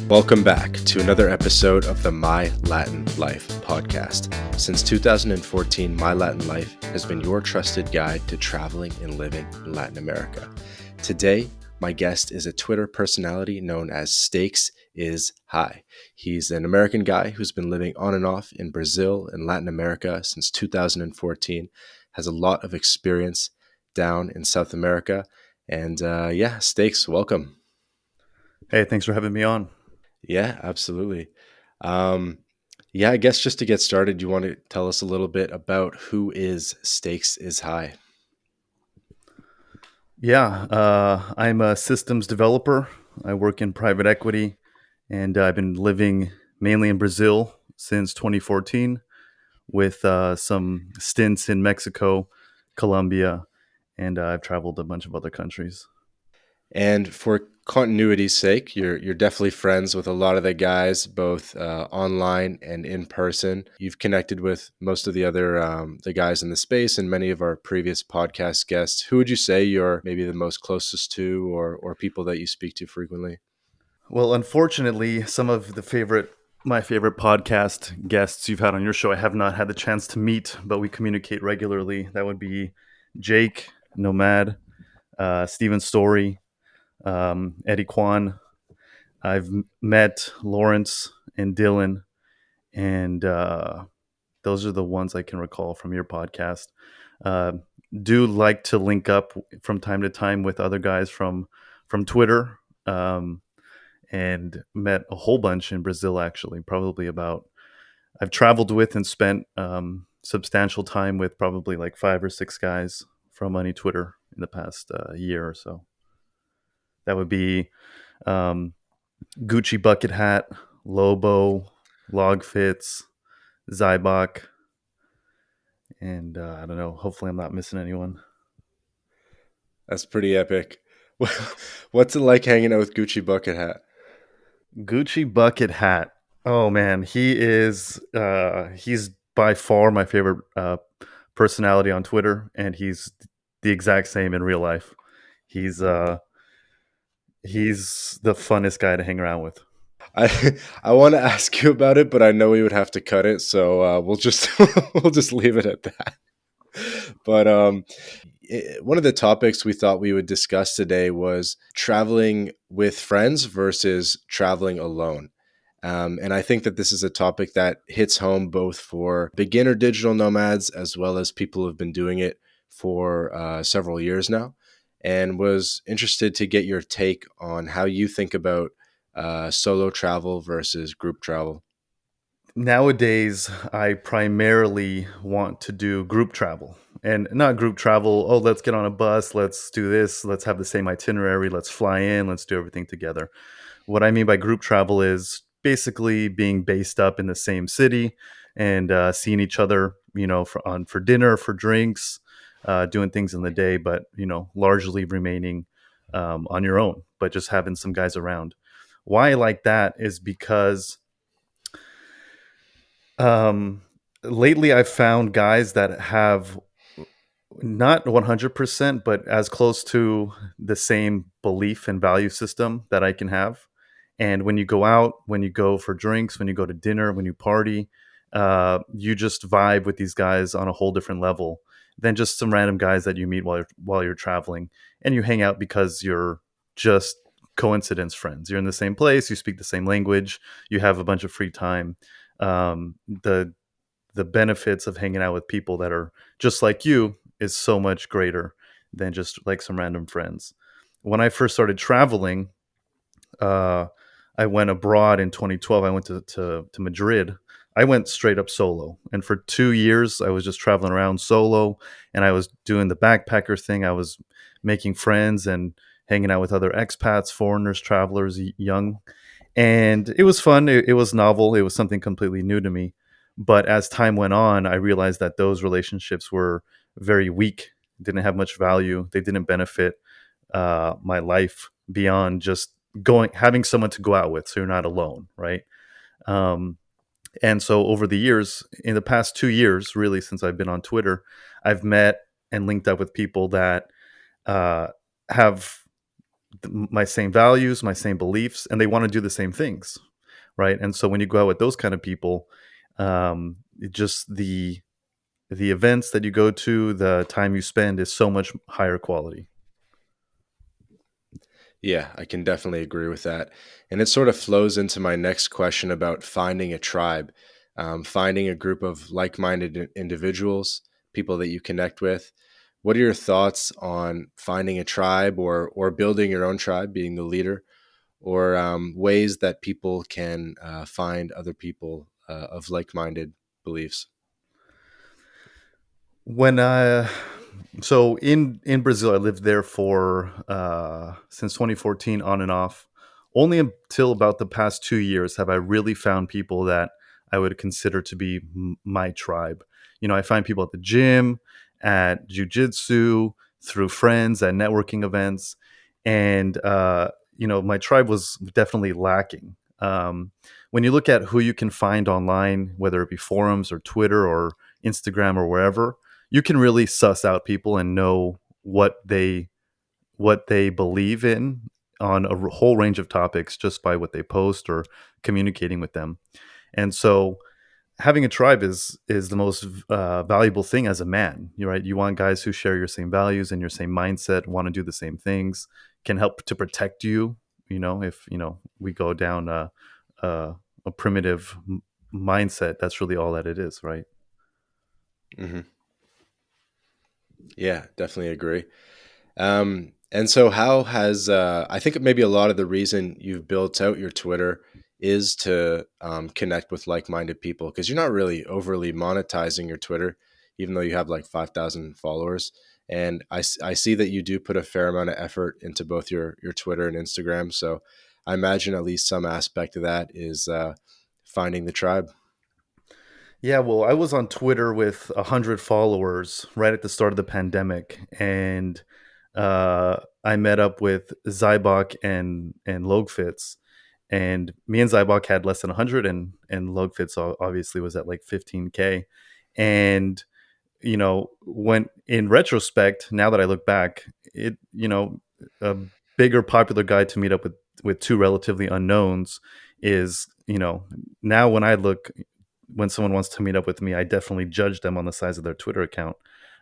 Welcome back to another episode of the My Latin Life podcast. Since 2014, My Latin Life has been your trusted guide to traveling and living in Latin America. Today, my guest is a Twitter personality known as StakesIsHi. He's an American guy who's been living on and off in Brazil and Latin America since 2014, has a lot of experience down in South America. And Stakes, welcome. Hey, thanks for having me on. Yeah, absolutely. I guess just to get started, you want to tell us a little bit about who is StakesIsHi? I'm a systems developer. I work in private equity, and I've been living mainly in Brazil since 2014 with some stints in Mexico, Colombia, and I've traveled a bunch of other countries. And for continuity's sake, you're definitely friends with a lot of the guys, both online and in person. You've connected with most of the other the guys in the space and many of our previous podcast guests. Who would you say you're maybe the most closest to, or people that you speak to frequently? Well, unfortunately, some of my favorite podcast guests you've had on your show, I have not had the chance to meet, but we communicate regularly. That would be Jake, Nomad, Steven Story, Eddie Kwan. I've met Lawrence and Dylan, and those are the ones I can recall from your podcast. Uh, do like to link up from time to time with other guys from Twitter, and met a whole bunch in Brazil. Actually, probably about I've traveled with and spent substantial time with probably like 5 or 6 guys from Money Twitter in the past year or so. That would be um, Gucci Bucket Hat, Lobo, Log Fits, Zybok, and I don't know. Hopefully, I'm not missing anyone. That's pretty epic. What's it like hanging out with Gucci Bucket Hat? Gucci Bucket Hat. Oh man, he's by far my favorite personality on Twitter, and he's the exact same in real life. He's uh, he's the funnest guy to hang around with. I want to ask you about it, but I know we would have to cut it, so we'll just we'll just leave it at that. But one of the topics we thought we would discuss today was traveling with friends versus traveling alone. And I think that this is a topic that hits home both for beginner digital nomads as well as people who have been doing it for several years now, and was interested to get your take on how you think about solo travel versus group travel. Nowadays, I primarily want to do group travel, and not group travel. Oh, let's get on a bus. Let's do this. Let's have the same itinerary. Let's fly in. Let's do everything together. What I mean by group travel is basically being based up in the same city and seeing each other, for dinner, for drinks, doing things in the day, but largely remaining on your own, but just having some guys around. Why I like that is because um, lately I've found guys that have not 100%, but as close to the same belief and value system that I can have. And when you go out, when you go for drinks, when you go to dinner, when you party, you just vibe with these guys on a whole different level than just some random guys that you meet while you're traveling, and you hang out because you're just coincidence friends. You're in the same place, you speak the same language, you have a bunch of free time. The benefits of hanging out with people that are just like you is so much greater than just like some random friends. When I first started traveling, uh, I went abroad in 2012. I went to Madrid. I went straight up solo. And for 2 years, I was just traveling around solo, and I was doing the backpacker thing. I was making friends and hanging out with other expats, foreigners, travelers, young. And it was fun. It was novel. It was something completely new to me. But as time went on, I realized that those relationships were very weak, didn't have much value. They didn't benefit my life beyond just having someone to go out with, so you're not alone, right? Um, and so over the years, in the past 2 years, really since I've been on Twitter, I've met and linked up with people that uh, have my same values, my same beliefs, and they want to do the same things, right? And so when you go out with those kind of people, just the events that you go to, the time you spend is so much higher quality. Yeah, I can definitely agree with that. And it sort of flows into my next question about finding a tribe, finding a group of like minded individuals, people that you connect with. What are your thoughts on finding a tribe or building your own tribe, being the leader, or ways that people can find other people of like minded beliefs? When so in Brazil, I lived there for since 2014, on and off. Only until about the past 2 years have I really found people that I would consider to be my tribe. I find people at the gym, at jujitsu, through friends, at networking events, and my tribe was definitely lacking. When you look at who you can find online, whether it be forums or Twitter or Instagram or wherever, you can really suss out people and know what they believe in on a whole range of topics just by what they post or communicating with them. And so having a tribe is the most valuable thing as a man. You're right. You want guys who share your same values and your same mindset, want to do the same things, can help to protect you. If we go down a, a primitive mindset, that's really all that it is, right? Hmm. Yeah, definitely agree. And so how has I think maybe a lot of the reason you've built out your Twitter is to connect with like-minded people because you're not really overly monetizing your Twitter, even though you have like 5,000 followers. And I see that you do put a fair amount of effort into both your Twitter and Instagram. So I imagine at least some aspect of that is finding the tribe. Yeah, well, I was on Twitter with 100 followers right at the start of the pandemic, and I met up with Zybok and Logfits, and me and Zybok had less than 100, and Logfits obviously was at like 15K, and when in retrospect, now that I look back, a bigger popular guy to meet up with two relatively unknowns is, now when someone wants to meet up with me, I definitely judge them on the size of their Twitter account,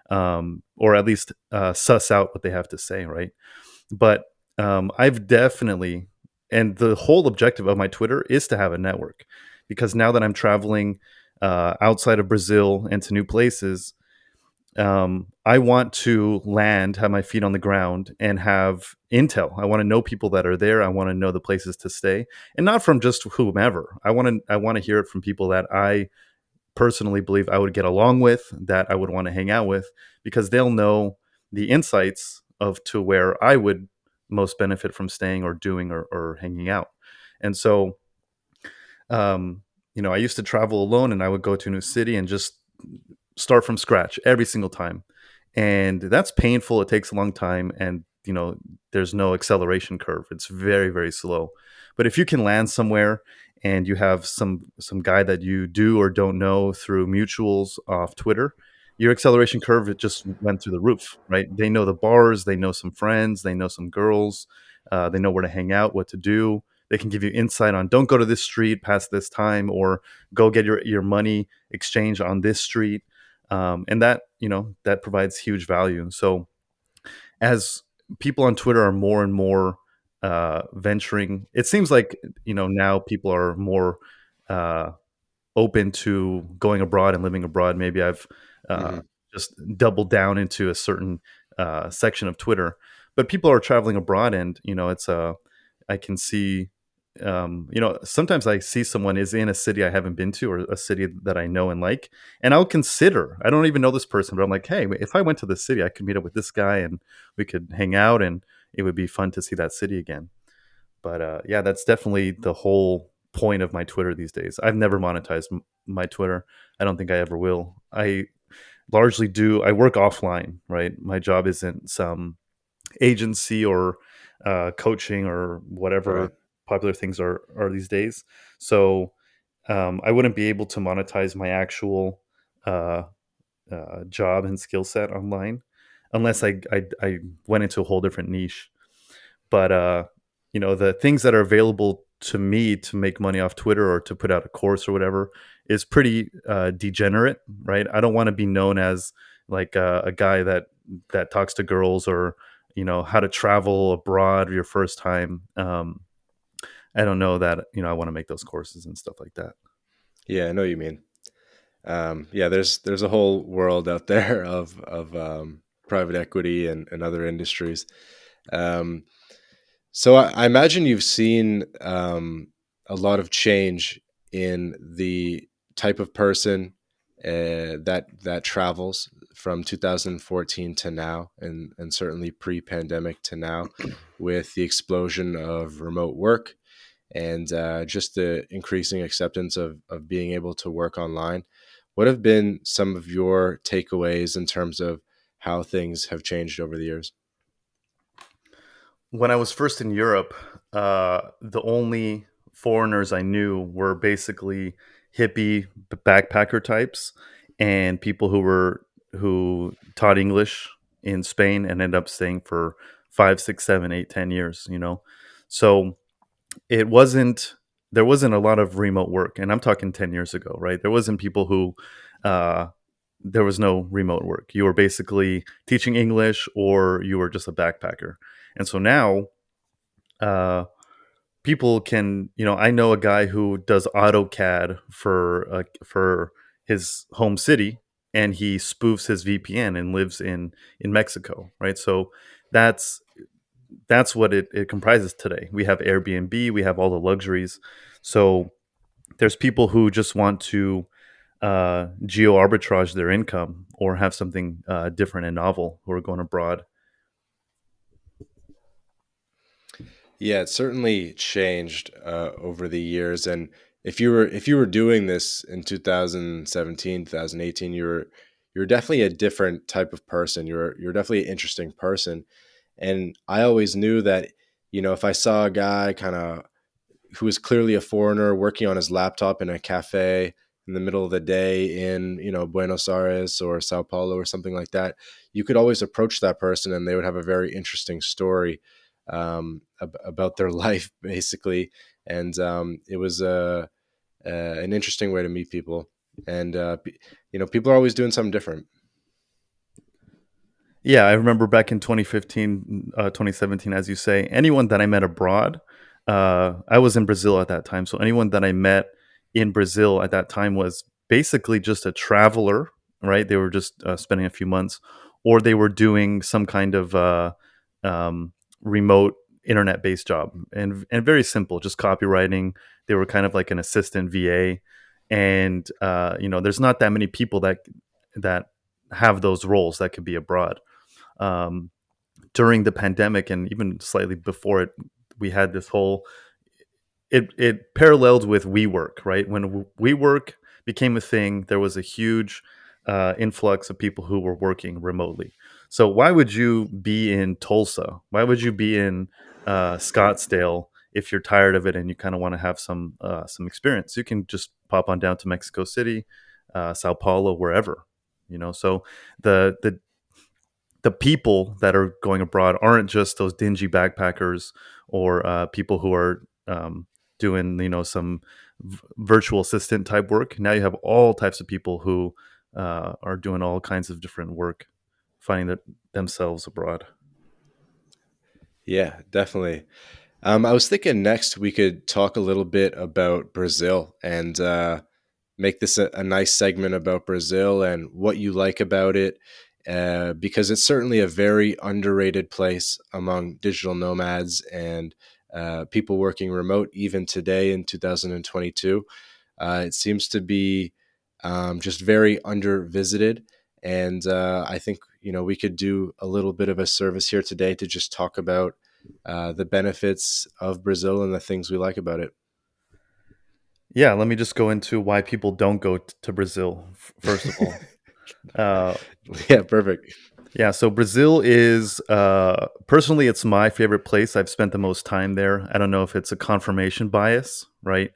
or at least suss out what they have to say, right? But I've definitely, and the whole objective of my Twitter is to have a network, because now that I'm traveling outside of Brazil and to new places, I want to land, have my feet on the ground, and have intel. I want to know people that are there. I want to know the places to stay, and not from just whomever. I want to hear it from people that I personally believe I would get along with, that I would want to hang out with, because they'll know the insights of to where I would most benefit from staying or doing or hanging out. And so, I used to travel alone, and I would go to a new city and just start from scratch every single time. And that's painful. It takes a long time. And, there's no acceleration curve. It's very, very slow. But if you can land somewhere and you have some guy that you do or don't know through mutuals off Twitter, your acceleration curve, it just went through the roof, right? They know the bars, they know some friends, they know some girls, they know where to hang out, what to do. They can give you insight on, don't go to this street past this time, or go get your money exchange on this street. And that provides huge value. So as people on Twitter are more and more venturing, it seems like now people are more uh, open to going abroad and living abroad. Maybe I've uh, Hmm. just doubled down into a certain section of Twitter, but people are traveling abroad, and it's I can see. Sometimes I see someone is in a city I haven't been to, or a city that I know and like, and I'll consider. I don't even know this person, but I'm like, hey, if I went to this city, I could meet up with this guy, and we could hang out, and it would be fun to see that city again. But yeah, that's definitely the whole point of my Twitter these days. I've never monetized my Twitter. I don't think I ever will. I largely do. I work offline, right? My job isn't some agency or coaching or whatever Right. popular things are these days. So I wouldn't be able to monetize my actual uh, job and skill set online unless I went into a whole different niche. But the things that are available to me to make money off Twitter or to put out a course or whatever is pretty degenerate, right? I don't want to be known as like a guy that talks to girls, or how to travel abroad your first time. I don't know that I want to make those courses and stuff like that. Yeah, I know what you mean. Yeah, there's a whole world out there of private equity and other industries. Um, so I imagine you've seen a lot of change in the type of person that travels from 2014 to now, and certainly pre-pandemic to now, with the explosion of remote work and just the increasing acceptance of being able to work online. What have been some of your takeaways in terms of how things have changed over the years? When I was first in Europe, the only foreigners I knew were basically hippie backpacker types and people who taught English in Spain and ended up staying for 5, 6, 7, 8, 10 years. So it wasn't there wasn't a lot of remote work, and I'm talking 10 years ago, right? There wasn't people who uh, there was no remote work. You were basically teaching English or you were just a backpacker. And so now uh, people can, I know a guy who does AutoCAD for his home city, and he spoofs his VPN and lives in Mexico, right? So that's that's what it comprises today. We have Airbnb, we have all the luxuries. So there's people who just want to geo arbitrage their income or have something different and novel, who are going abroad. Yeah, it certainly changed over the years. And if you were doing this in 2017, 2018, you're definitely a different type of person. You're definitely an interesting person. And I always knew that, if I saw a guy kind of who was clearly a foreigner working on his laptop in a cafe in the middle of the day in, Buenos Aires or Sao Paulo or something like that, you could always approach that person and they would have a very interesting story about their life, basically. And it was an interesting way to meet people. And, people are always doing something different. Yeah, I remember back in 2015, 2017, as you say, anyone that I met abroad, I was in Brazil at that time. So anyone that I met in Brazil at that time was basically just a traveler, right? They were just spending a few months, or they were doing some kind of um, remote internet based job, and very simple, just copywriting. They were kind of like an assistant VA. And, there's not that many people that have those roles that could be abroad. um, During the pandemic and even slightly before it, we had this whole it paralleled with WeWork, right? When WeWork became a thing, there was a huge influx of people who were working remotely. So why would you be in Tulsa? Why would you be in Scottsdale if you're tired of it and you kind of want to have some experience? You can just pop on down to Mexico City, Sao Paulo, wherever. So the people that are going abroad aren't just those dingy backpackers or people who are doing some virtual assistant type work. Now you have all types of people who are doing all kinds of different work, finding themselves abroad. Yeah, definitely. I was thinking next we could talk a little bit about Brazil and make this a nice segment about Brazil and what you like about it, because it's certainly a very underrated place among digital nomads and people working remote, even today in 2022. It seems to be just very undervisited. And I think, we could do a little bit of a service here today to just talk about the benefits of Brazil and the things we like about it. Yeah, let me just go into why people don't go to Brazil. First of all, uh, Yeah, perfect. yeah, so Brazil is personally, it's my favorite place. I've spent the most time there. I don't know if it's a confirmation bias, right?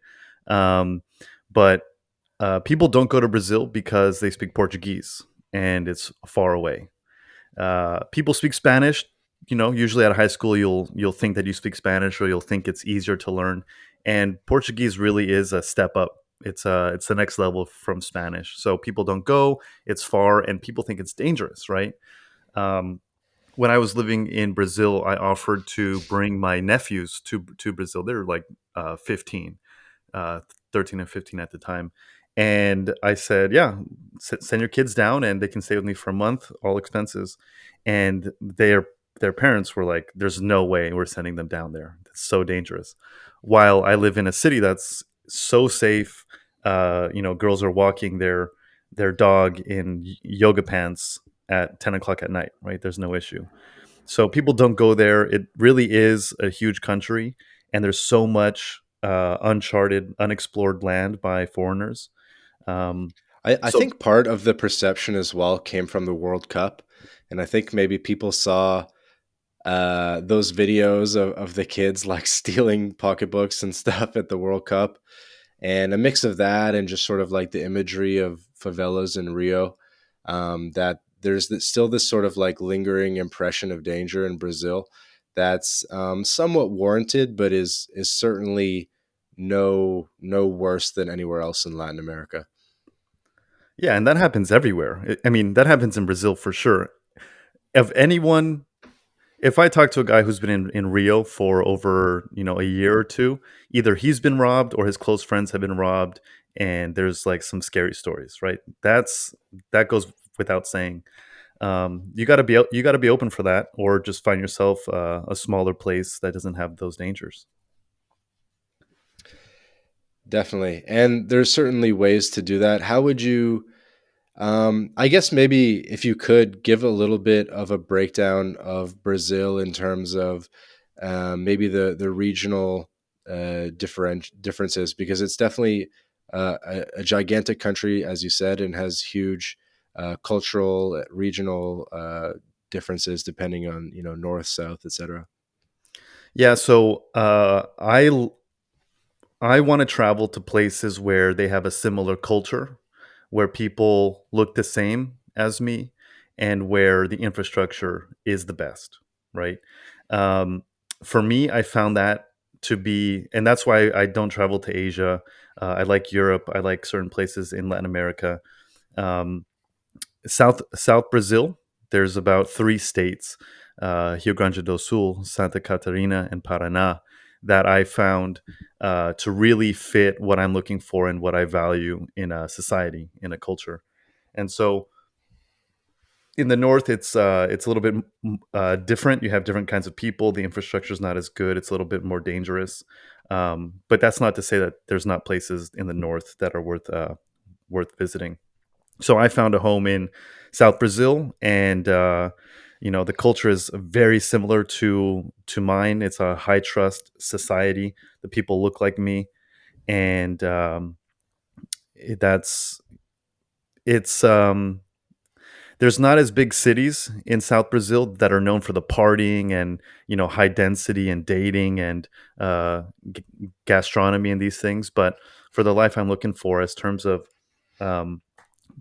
Um, but people don't go to Brazil because they speak Portuguese and it's far away. People speak Spanish. usually at high school you'll think that you speak Spanish, or you'll think it's easier to learn, and Portuguese really is a step up. It's the next level from Spanish. So people don't go, it's far, and people think it's dangerous, right? Um, when I was living in Brazil, I offered to bring my nephews to Brazil. They're like 15, uh, 13 and 15 at the time. And I said, yeah, send your kids down and they can stay with me for a month, all expenses. And their parents were like, there's no way we're sending them down there. It's so dangerous. While I live in a city that's so safe, girls are walking their dog in yoga pants at 10 o'clock at night, right? There's no issue. So people don't go there. It really is a huge country, and there's so much uncharted, unexplored land by foreigners. Um, I so think part of the perception as well came from the World Cup, and I think maybe people saw those videos of the kids like stealing pocketbooks and stuff at the World Cup, and a mix of that and just sort of like the imagery of favelas in Rio. That there's still this sort of like lingering impression of danger in Brazil that's somewhat warranted, but is certainly no worse than anywhere else in Latin America. yeah, and that happens everywhere. I mean, that happens in Brazil for sure. If anyone, if I talk to a guy who's been in Rio for over a year or two, either he's been robbed or his close friends have been robbed, and there's like some scary stories, right? That goes without saying. You got to be open for that, or just find yourself a smaller place that doesn't have those dangers. Definitely. And there's certainly ways to do that. How would you, I guess maybe if you could give a little bit of a breakdown of Brazil in terms of maybe the regional differences, because it's definitely a gigantic country, as you said, and has huge cultural, regional differences depending on, north, south, etc. Yeah, so I want to travel to places where they have a similar culture, where people look the same as me, and where the infrastructure is the best, right? Um, for me, I found that to be, and that's why I don't travel to Asia. I like Europe. I like certain places in Latin America. Um, South Brazil, there's about three states, Rio Grande do Sul, Santa Catarina, and Paraná, that I found to really fit what I'm looking for and what I value in a society, in a culture. And so in the north, it's a little bit different. You have different kinds of people. The infrastructure is not as good. It's a little bit more dangerous. But that's not to say that there's not places in the north that are worth visiting. So I found a home in South Brazil, and the culture is very similar to mine. It's a high trust society. The people look like me, and that's it's there's not as big cities in South Brazil that are known for the partying and high density and dating and gastronomy and these things. But for the life I'm looking for, as terms of um,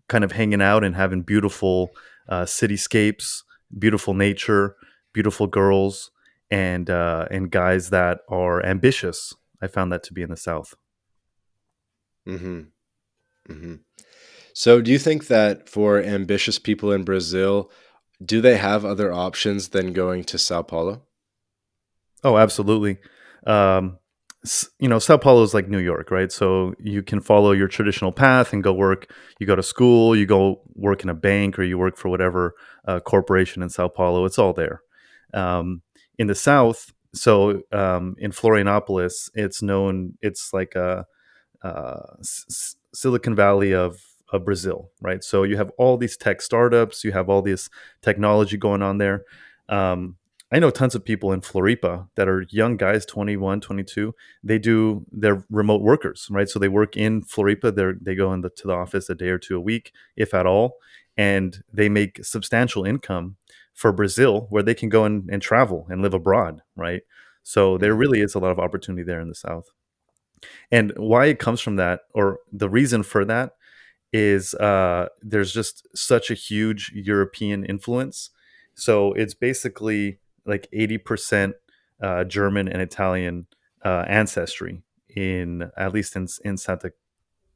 kind of hanging out and having beautiful cityscapes, beautiful nature, beautiful girls, and guys that are ambitious. I found that to be in the South. Hmm. Hmm. So, do you think that for ambitious people in Brazil, do they have other options than going to Sao Paulo? Oh, absolutely. Um, Sao Paulo is like New York, right? So you can follow your traditional path and go work. You go to school, you go work in a bank, or you work for whatever corporation in Sao Paulo. It's all there. In the South, so in Florianopolis, it's known. It's like a Silicon Valley of Brazil, right? So you have all these tech startups, you have all this technology going on there. Um, I know tons of people in Floripa that are young guys, 21, 22. They're remote workers, right? So they work in Floripa. They go to the office a day or two a week, if at all, and they make substantial income for Brazil, where they can go and travel and live abroad, right? So there Hmm. really is a lot of opportunity there in the South. And why it comes from that, or the reason for that, is there's just such a huge European influence. So it's basically like 80% German and Italian ancestry in at least in Santa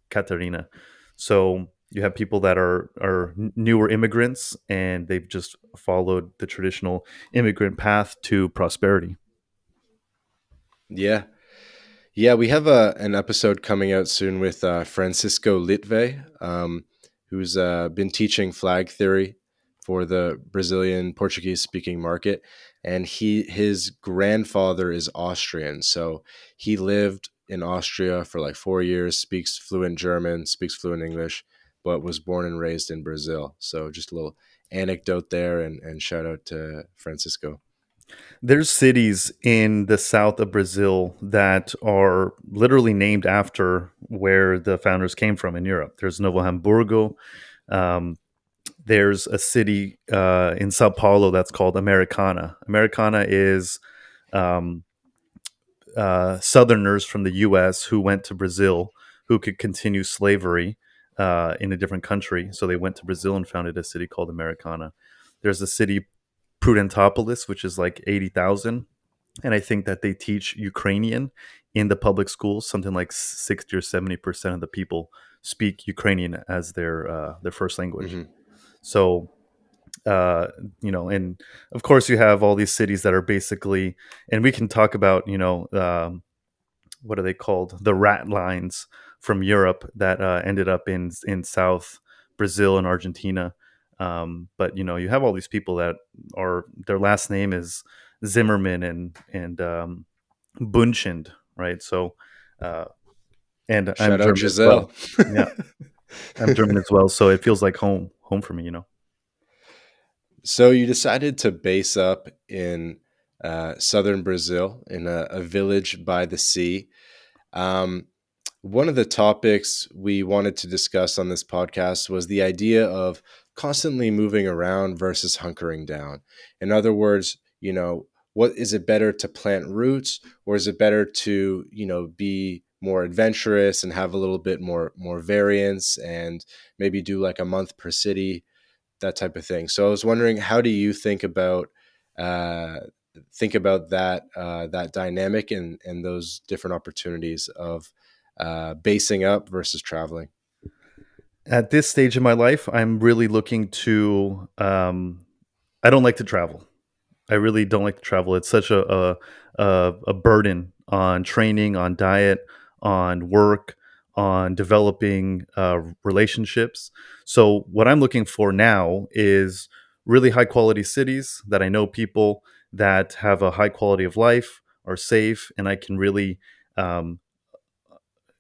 Catarina. So you have people that are newer immigrants, and they've just followed the traditional immigrant path to prosperity. Yeah. Yeah, we have an episode coming out soon with Francisco Litve, who's been teaching flag theory for the Brazilian Portuguese speaking market. And his grandfather is Austrian. So he lived in Austria for like 4 years, speaks fluent German, speaks fluent English, but was born and raised in Brazil. So just a little anecdote there, and shout out to Francisco. There's cities in the south of Brazil that are literally named after where the founders came from in Europe. There's Novo Hamburgo. Um, there's a city in Sao Paulo that's called Americana. Americana is um, Southerners from the U.S. who went to Brazil who could continue slavery in a different country. So they went to Brazil and founded a city called Americana. There's a city, Prudentapolis, which is like 80,000. And I think that they teach Ukrainian in the public schools. Something like 60 or 70% of the people speak Ukrainian as their first language. Hmm. So uh, and of course you have all these cities that are basically, and we can talk about, what are they called, the rat lines from Europe that ended up in South Brazil and Argentina. But you have all these people that are, their last name is Zimmerman and Bunchend, right? So uh, and I'm Shout out German as Giselle. well. Yeah, I'm German as well, so it feels like home for me. So you decided to base up in southern Brazil in a village by the sea. Um, One of the topics we wanted to discuss on this podcast was the idea of constantly moving around versus hunkering down. In other words, what is it better to plant roots, or is it better to, be more adventurous and have a little bit more variance, and maybe do like a month per city, that type of thing. So I was wondering, how do you uh, think about that dynamic and those different opportunities of basing up versus traveling? At this stage in my life, I'm really looking to. I don't like to travel. I really don't like to travel. It's such a burden on training, on diet, on work, on developing relationships. So what I'm looking for now is really high quality cities that I know people that have a high quality of life, are safe, and I can really um,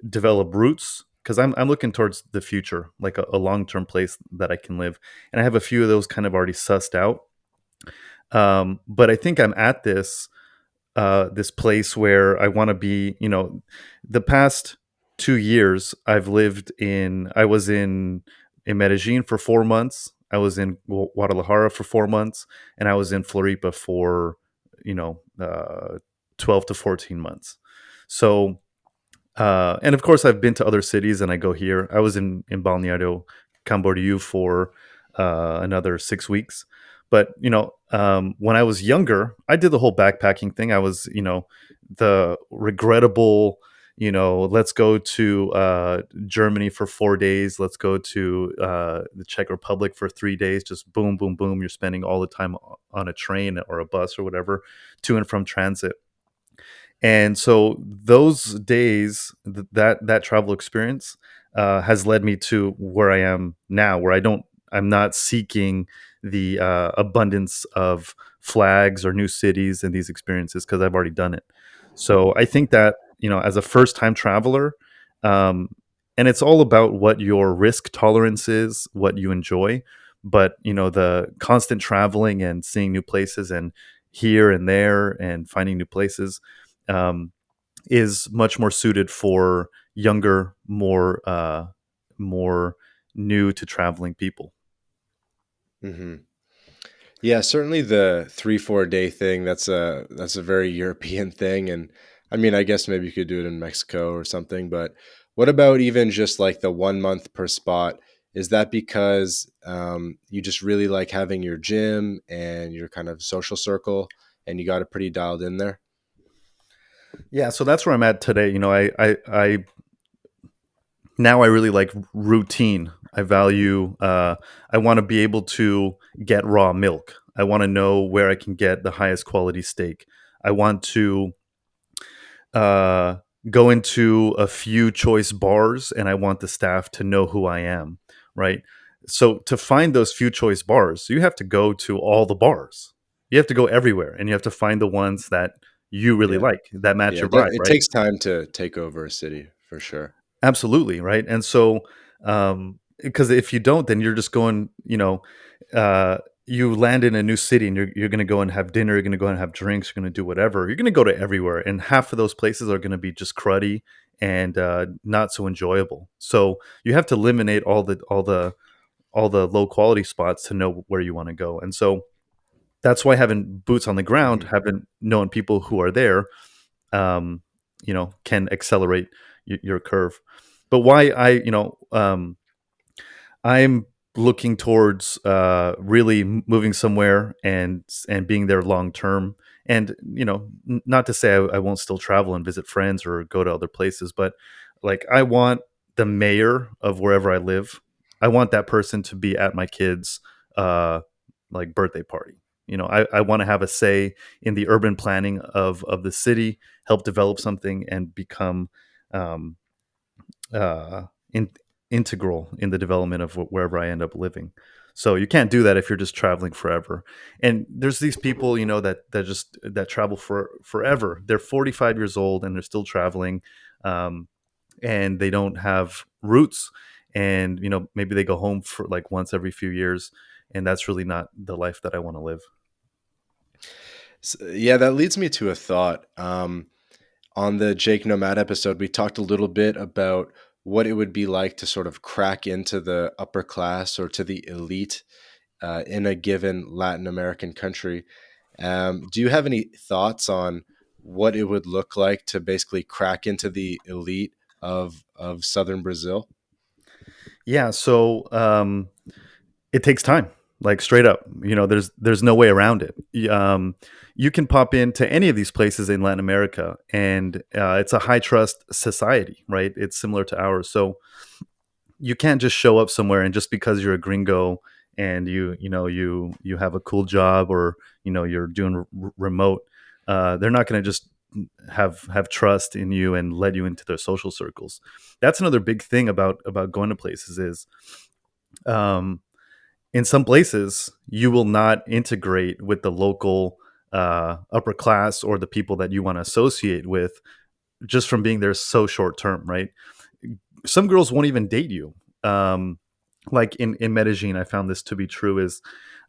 develop roots, because I'm looking towards the future, like a long term place that I can live, and I have a few of those kind of already sussed out. But I think I'm at this place where I want to be. The past 2 years I was in Medellin for 4 months. I was in Guadalajara for 4 months, and I was in Floripa for, you know, uh, 12 to 14 months. So and of course, I've been to other cities, and I go here. I was in Balneario, Camboriu for another 6 weeks. But when I was younger, I did the whole backpacking thing. I was, the regrettable, let's go to Germany for 4 days. Let's go to the Czech Republic for 3 days. Just boom, boom, boom. You're spending all the time on a train or a bus or whatever, to and from transit. And so those days, that travel experience has led me to where I am now, where I'm not seeking the abundance of flags or new cities and these experiences, because I've already done it. So I think that, as a first time traveler, um, and it's all about what your risk tolerance is, what you enjoy. But the constant traveling and seeing new places, and here and there, and finding new places, um, is much more suited for younger, more new to traveling people. Hmm. Yeah, certainly the 3-4 day thing. That's a very European thing, and I mean, I guess maybe you could do it in Mexico or something. But what about even just like the 1 month per spot? Is that because you just really like having your gym and your kind of social circle, and you got it pretty dialed in there? Yeah, so that's where I'm at today. I now I really like routine. I value. I want to be able to get raw milk. I want to know where I can get the highest quality steak. I want to uh, go into a few choice bars, and I want the staff to know who I am. Right. So to find those few choice bars, you have to go to all the bars. You have to go everywhere, and you have to find the ones that you really Yeah. like that match Yeah. your vibe. It Right. takes time to take over a city for sure. Absolutely, right? And so, because if you don't, then you're just going, you land in a new city and you're going to go and have dinner, you're going to go and have drinks, you're going to do whatever. You're going to go to everywhere, and half of those places are going to be just cruddy and not so enjoyable. So you have to eliminate all the low quality spots to know where you want to go. And so that's why having boots on the ground, Hmm. having known people who are there, um, can accelerate your curve. But why I'm looking towards really moving somewhere and being there long term. And not to say I won't still travel and visit friends or go to other places, but like I want the mayor of wherever I live. I want that person to be at my kids' uh, like birthday party. I want to have a say in the urban planning of the city, help develop something, and become um, uh, in, integral in the development of wherever I end up living. So you can't do that if you're just traveling forever. And there's these people, that travel for forever. They're 45 years old and they're still traveling, and they don't have roots. And maybe they go home for like once every few years, and that's really not the life that I want to live. Yeah, that leads me to a thought. On the Jake Nomad episode, we talked a little bit about what it would be like to sort of crack into the upper class or to the elite in a given Latin American country. Do you have any thoughts on what it would look like to basically crack into the elite of southern Brazil? Yeah, so it takes time, like straight up. There's no way around it. You can pop into any of these places in Latin America, and it's a high trust society, right? It's similar to ours, so you can't just show up somewhere and just because you're a gringo and you have a cool job or you're doing remote, they're not going to just have trust in you and let you into their social circles. That's another big thing about going to places is um, in some places you will not integrate with the local upper class or the people that you want to associate with just from being there so short term, right? Some girls won't even date you. Um, like in Medellin, I found this to be true. Is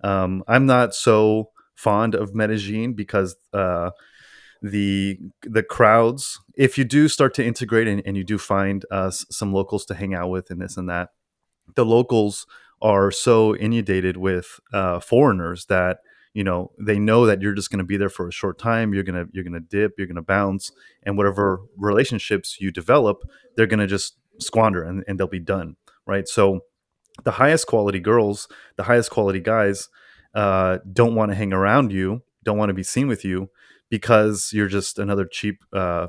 I'm not so fond of Medellin because the crowds. If you do start to integrate and you do find some locals to hang out with and this and that, the locals are so inundated with foreigners that they know that you're just going to be there for a short time. You're gonna dip, you're gonna bounce, and whatever relationships you develop, they're gonna just squander and they'll be done, right? So the highest quality girls, the highest quality guys, don't want to hang around you, don't want to be seen with you because you're just another cheap a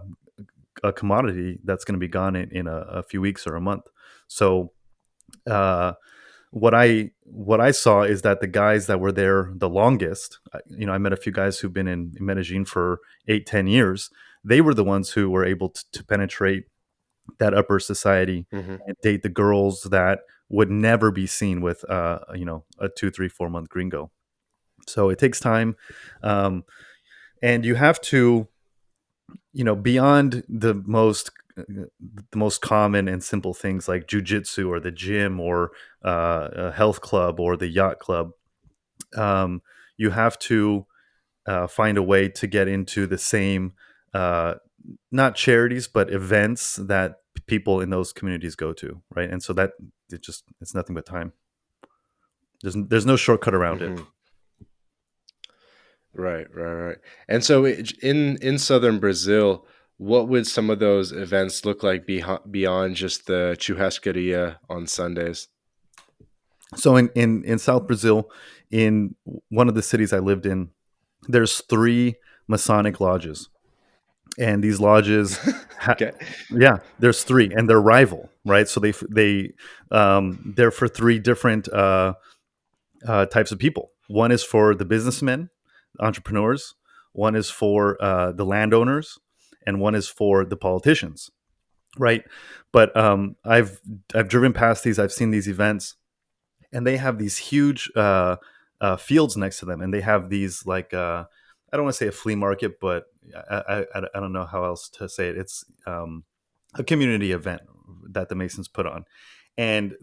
commodity that's going to be gone in a few weeks or a month. So uh, what I saw is that the guys that were there the longest, I met a few guys who've been in Medellin for 8-10 years. They were the ones who were able to penetrate that upper society Hmm. and date the girls that would never be seen with a 2, 3, 4 month gringo. So it takes time, um, and you have to beyond the most common and simple things like jujitsu or the gym or a health club or the yacht club. Um, you have to find a way to get into the same, uh, not charities, but events that people in those communities go to, right? And so that it's nothing but time. There's no shortcut around it. Hmm. Right, right, right. And so in southern Brazil, what would some of those events look like beyond just the churrascaria on Sundays? So in South Brazil, in one of the cities I lived in, there's three Masonic lodges, and these lodges, ha- Okay. yeah, there's three, and they're rival, right? So they're for three different types of people. One is for the businessmen, entrepreneurs. One is for the landowners, and one is for the politicians, right? But I've driven past these. I've seen these events, and they have these huge fields next to them, and they have these like I don't want to say a flea market, but I don't know how else to say it. It's a community event that the Masons put on, and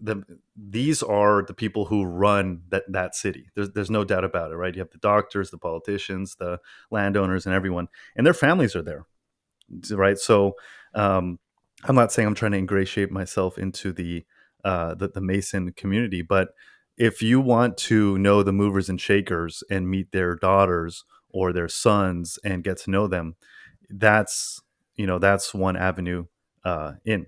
these are the people who run that city. There's no doubt about it, right? You have the doctors, the politicians, the landowners, and everyone, and their families are there, right? So um, I'm not saying I'm trying to ingratiate myself into the Mason community, but if you want to know the movers and shakers and meet their daughters or their sons and get to know them, that's that's one avenue in.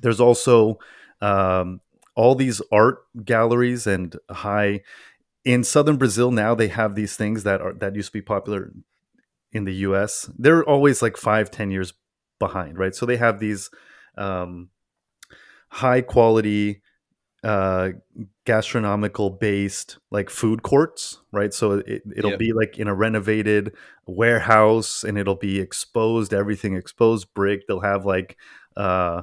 There's also um, all these art galleries and high in southern Brazil now. They have these things that used to be popular in the US. They're always like 5-10 years behind, right? So they have these um, high quality uh, gastronomical based like food courts, right? So it'll Yeah. be like in a renovated warehouse, and it'll be exposed, everything exposed brick. Uh,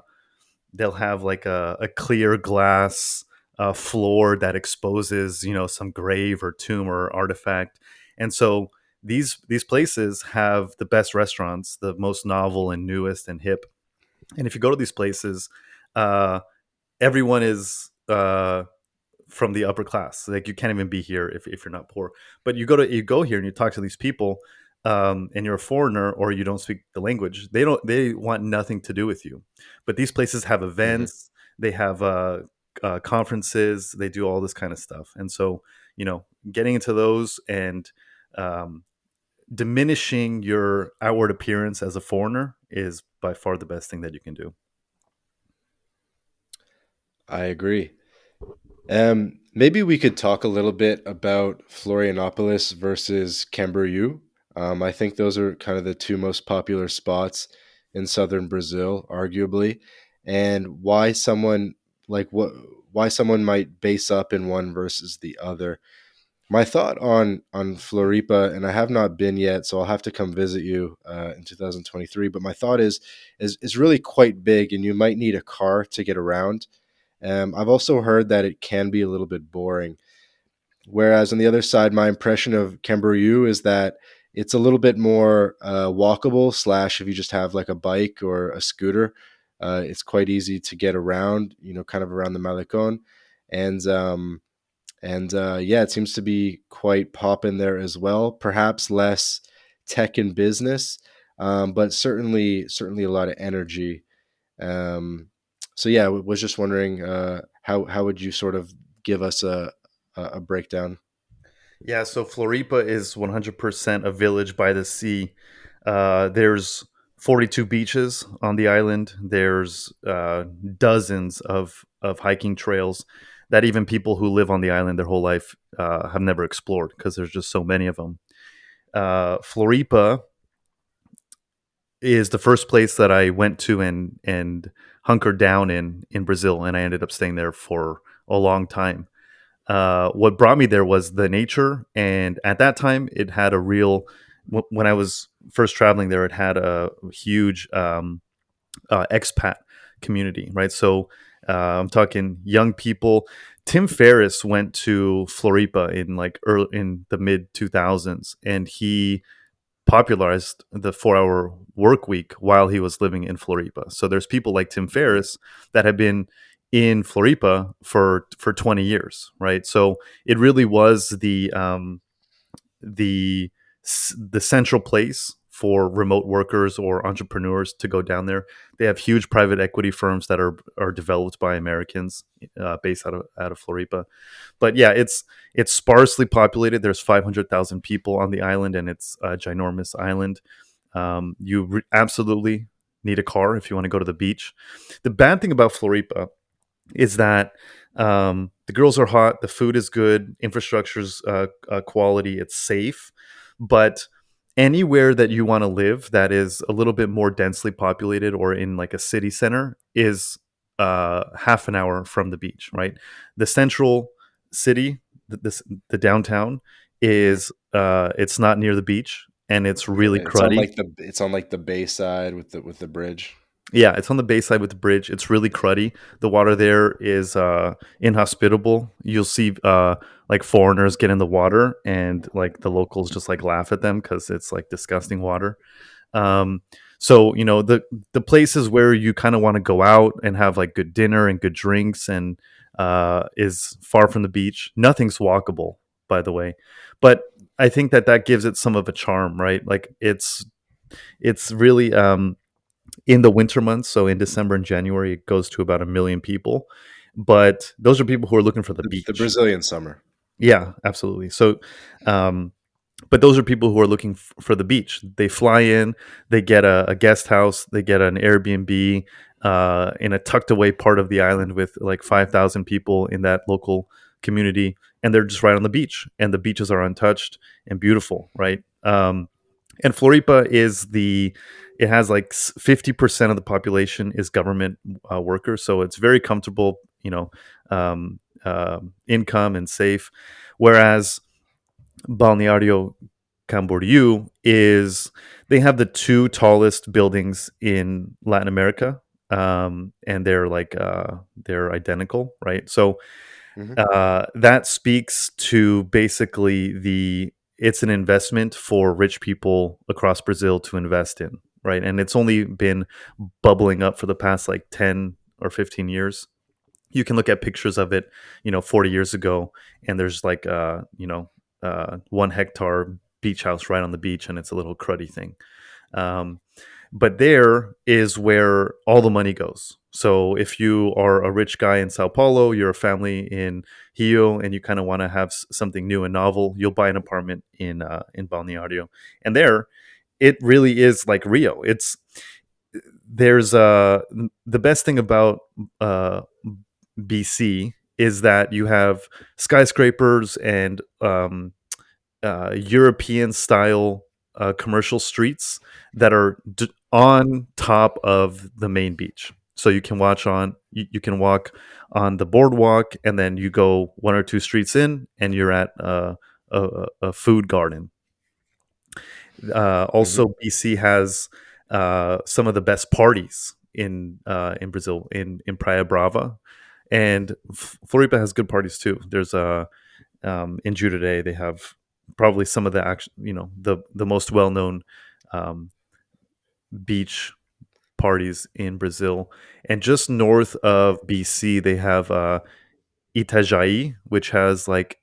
they'll have like a clear glass floor that exposes some grave or tomb or artifact. And so these places have the best restaurants, the most novel and newest and hip. And if you go to these places, uh, everyone is from the upper class. Like you can't even be here if you're not poor. But you go here and you talk to these people, and you're a foreigner or you don't speak the language. They want nothing to do with you. But these places have Hmm. events. They have conferences. They do all this kind of stuff. And so getting into those and um, diminishing your outward appearance as a foreigner is by far the best thing that you can do. I agree. Maybe we could talk a little bit about Florianopolis versus Camboriu. I think those are kind of the two most popular spots in southern Brazil, arguably, and what why someone might base up in one versus the other. My thought on Floripa, and I have not been yet, so I'll have to come visit you in 2023. But my thought is really quite big, and you might need a car to get around. I've also heard that it can be a little bit boring. Whereas on the other side, my impression of Camboriu is that it's a little bit more walkable. Slash, if you just have like a bike or a scooter, it's quite easy to get around. Kind of around the Malecon, and yeah, it seems to be quite poppin' there as well. Perhaps less tech and business, but certainly a lot of energy. um, so yeah, was just wondering how would you sort of give us a breakdown? Yeah, so Floripa is 100% a village by the sea. There's 42 beaches on the island. There's dozens of hiking trails that even people who live on the island their whole life have never explored because there's just so many of them. Floripa is the first place that I went to and hunkered down in Brazil, and I ended up staying there for a long time. What brought me there was the nature, and at that time, it had a real. When I was first traveling there, it had a huge expat community, right? So I'm talking young people. Tim Ferriss went to Floripa in like early in the mid 2000s, and he popularized the 4-hour work week while he was living in Floripa. So there's people like Tim Ferriss that have been in Floripa for 20 years, right? So it really was the the central place for remote workers or entrepreneurs to go down there. They have huge private equity firms that are developed by Americans based out of Floripa. But yeah, it's sparsely populated. There's 500,000 people on the island, and it's a ginormous island. Absolutely need a car if you want to go to the beach. The bad thing about Floripa is that the girls are hot, the food is good, infrastructure's quality, it's safe, But anywhere that you want to live that is a little bit more densely populated or in like a city center is half an hour from the beach, right? The central city, the downtown, Mhm. is it's not near the beach and it's really Really? cruddy. It's on like the bay side with the bridge. Yeah, it's on the bayside with the bridge. It's really cruddy. The water there is inhospitable. You'll see like foreigners get in the water, and like the locals just like laugh at them because it's like disgusting water. Um, so the places where you kind of want to go out and have like good dinner and good drinks and is far from the beach. Nothing's walkable, by the way, but I think that that gives it some of a charm, right? Like it's really in the winter months, so in December and January, it goes to about 1 million people. But those are people who are looking for the The beach. Brazilian summer. Yeah, absolutely. So, um, but those are people who are looking for the beach. They fly in, they get a guest house, they get an Airbnb in a tucked away part of the island with like 5,000 people in that local community, and they're just right on the beach, and the beaches are untouched and beautiful, right? And Floripa is it has like 50% of the population is government workers, so it's very comfortable, income and safe. Whereas Balneario Camboriu is they have the two tallest buildings in Latin America, and they're identical, right? So Hmm. that speaks to basically the it's an investment for rich people across Brazil to invest in, right? And it's only been bubbling up for the past like 10 or 15 years. You can look at pictures of it, 40 years ago, and there's like 1 hectare beach house right on the beach, and it's a little cruddy thing. Um, but there is where all the money goes. So if you are a rich guy in Sao Paulo, you're a family in Rio, and you kind of want to have something new and novel, you'll buy an apartment in Balneario. And there, it really is like Rio. There's the best thing about uh, BC is that you have skyscrapers and European style commercial streets that are on top of the main beach. So you can walk on the boardwalk, and then you go one or two streets in, and you're at a food garden. Hmm. Also, BC has some of the best parties in Brazil in Praia Brava, and Floripa has good parties too. There's a in Judade, they have probably some of the the most well known um, beach parties in Brazil. And just north of BC, they have Itajaí, which has like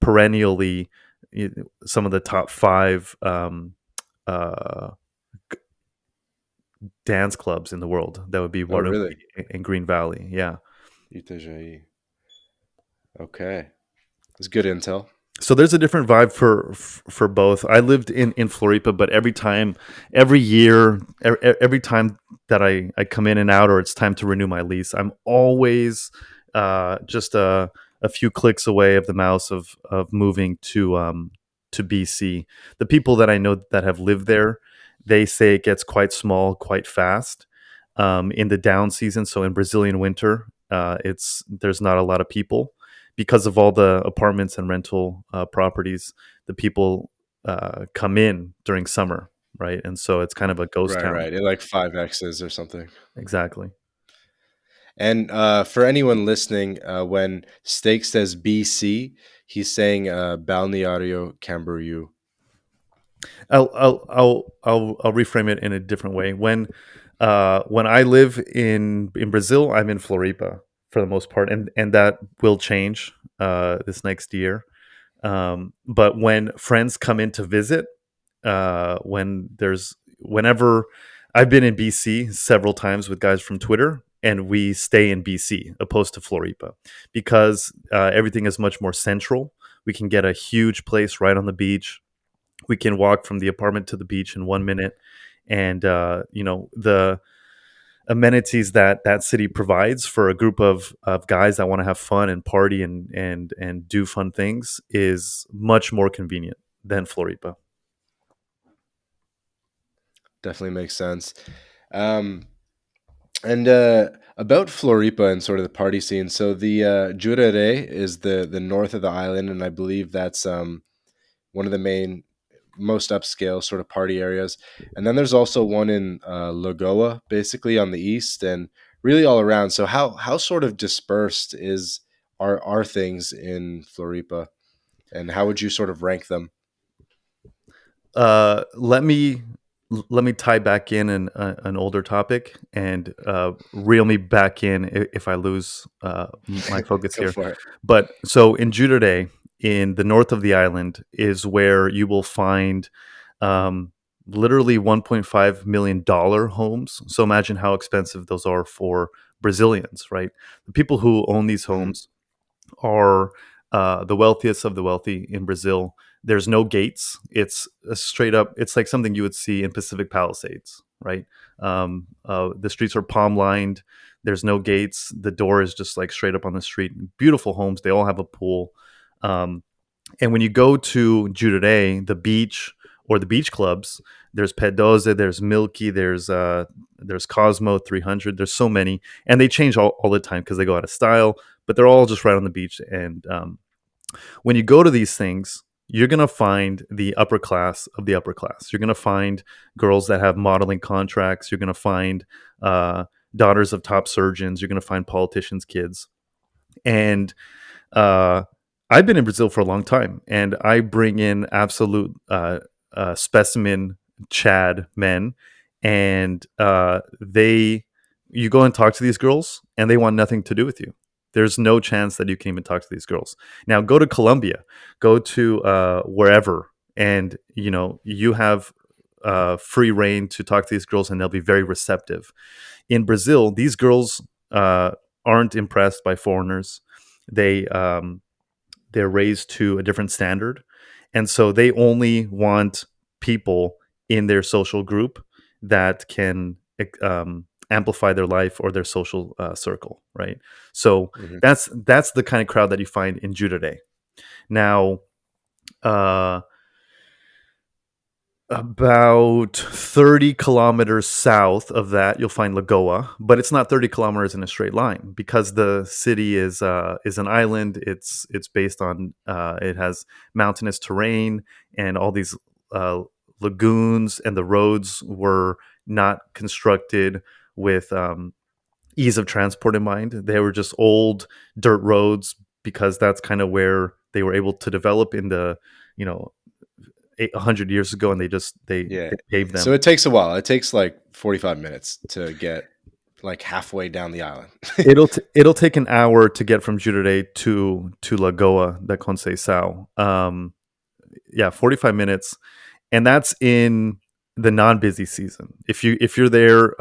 perennially some of the top five uh, dance clubs in the world. That would be Oh, Guadalupe really? and Green Valley. Yeah. Itajaí. Okay, it's good intel. So there's a different vibe for both. I lived in Floripa, but every year, every time that I come in and out, or it's time to renew my lease, I'm always just a few clicks away of the mouse of moving to BC. The people that I know that have lived there, they say it gets quite small quite fast in the down season. So in Brazilian winter, it's there's not a lot of people because of all the apartments and rental properties. The people come in during summer, right? And so it's kind of a ghost Right, town. right. It like five X's or something. Exactly. And for anyone listening, when Steak says BC, he's saying Balneario Camboriú. I'll reframe it in a different way. When I live in Brazil, I'm in Floripa for the most part, and that will change this next year. But when friends come in to visit, whenever I've been in BC several times with guys from Twitter, and we stay in BC opposed to Floripa because everything is much more central. We can get a huge place right on the beach. We can walk from the apartment to the beach in 1 minute, and the amenities that that city provides for a group of guys that want to have fun and party and do fun things is much more convenient than Floripa. definitely makes sense. Um, and about Floripa and sort of the party scene. So the Jurere is the north of the island, and I believe that's one of the main most upscale sort of party areas. And then there's also one in Lagoa, basically on the east, and really all around. So how sort of dispersed are things in Floripa, and how would you sort of rank them? Let me tie back in an older topic and reel me back in if I lose my focus Go here. for it. But so in Juderay, in the north of the island, is where you will find um, literally $1.5 million homes. So imagine how expensive those are for Brazilians, right? The people who own these Hmm. homes are the wealthiest of the wealthy in Brazil. There's no gates. It's a straight up. It's like something you would see in Pacific Palisades, right? The streets are palm lined. There's no gates. The door is just like straight up on the street. Beautiful homes. They all have a pool. Um, and when you go to Jurerê, the beach or the beach clubs, there's Pedoza, there's Milky, there's Cosmo 300. There's so many, and they change all the time because they go out of style. But they're all just right on the beach. And when you go to these things, you're gonna find the upper class of the upper class. You're gonna find girls that have modeling contracts. You're gonna find uh, daughters of top surgeons. You're gonna find politicians' kids, and uh, I've been in Brazil for a long time, and I bring in absolute specimen Chad men, and you go and talk to these girls, and they want nothing to do with you. There's no chance that you can even talk to these girls. Now, go to Colombia, go to wherever, and you have free reign to talk to these girls, and they'll be very receptive. In Brazil, these girls aren't impressed by foreigners. They they're raised to a different standard, and so they only want people in their social group that can amplify their life or their social circle, right? So Hmm. that's the kind of crowd that you find in Juderay. Now, uh, about 30 kilometers south of that, you'll find Lagoa, but it's not 30 kilometers in a straight line because the city is an island. It's based on it has mountainous terrain and all these uh, lagoons, and the roads were not constructed with ease of transport in mind. They were just old dirt roads because that's kind of where they were able to develop in the you know 100 years ago, and Yeah. they paved So them. it takes a while. It takes like 45 minutes to get like halfway down the island. It'll take an hour to get from Jurerê to Lagoa da Conceição. Yeah, 45 minutes, and that's in the non-busy season. If you're there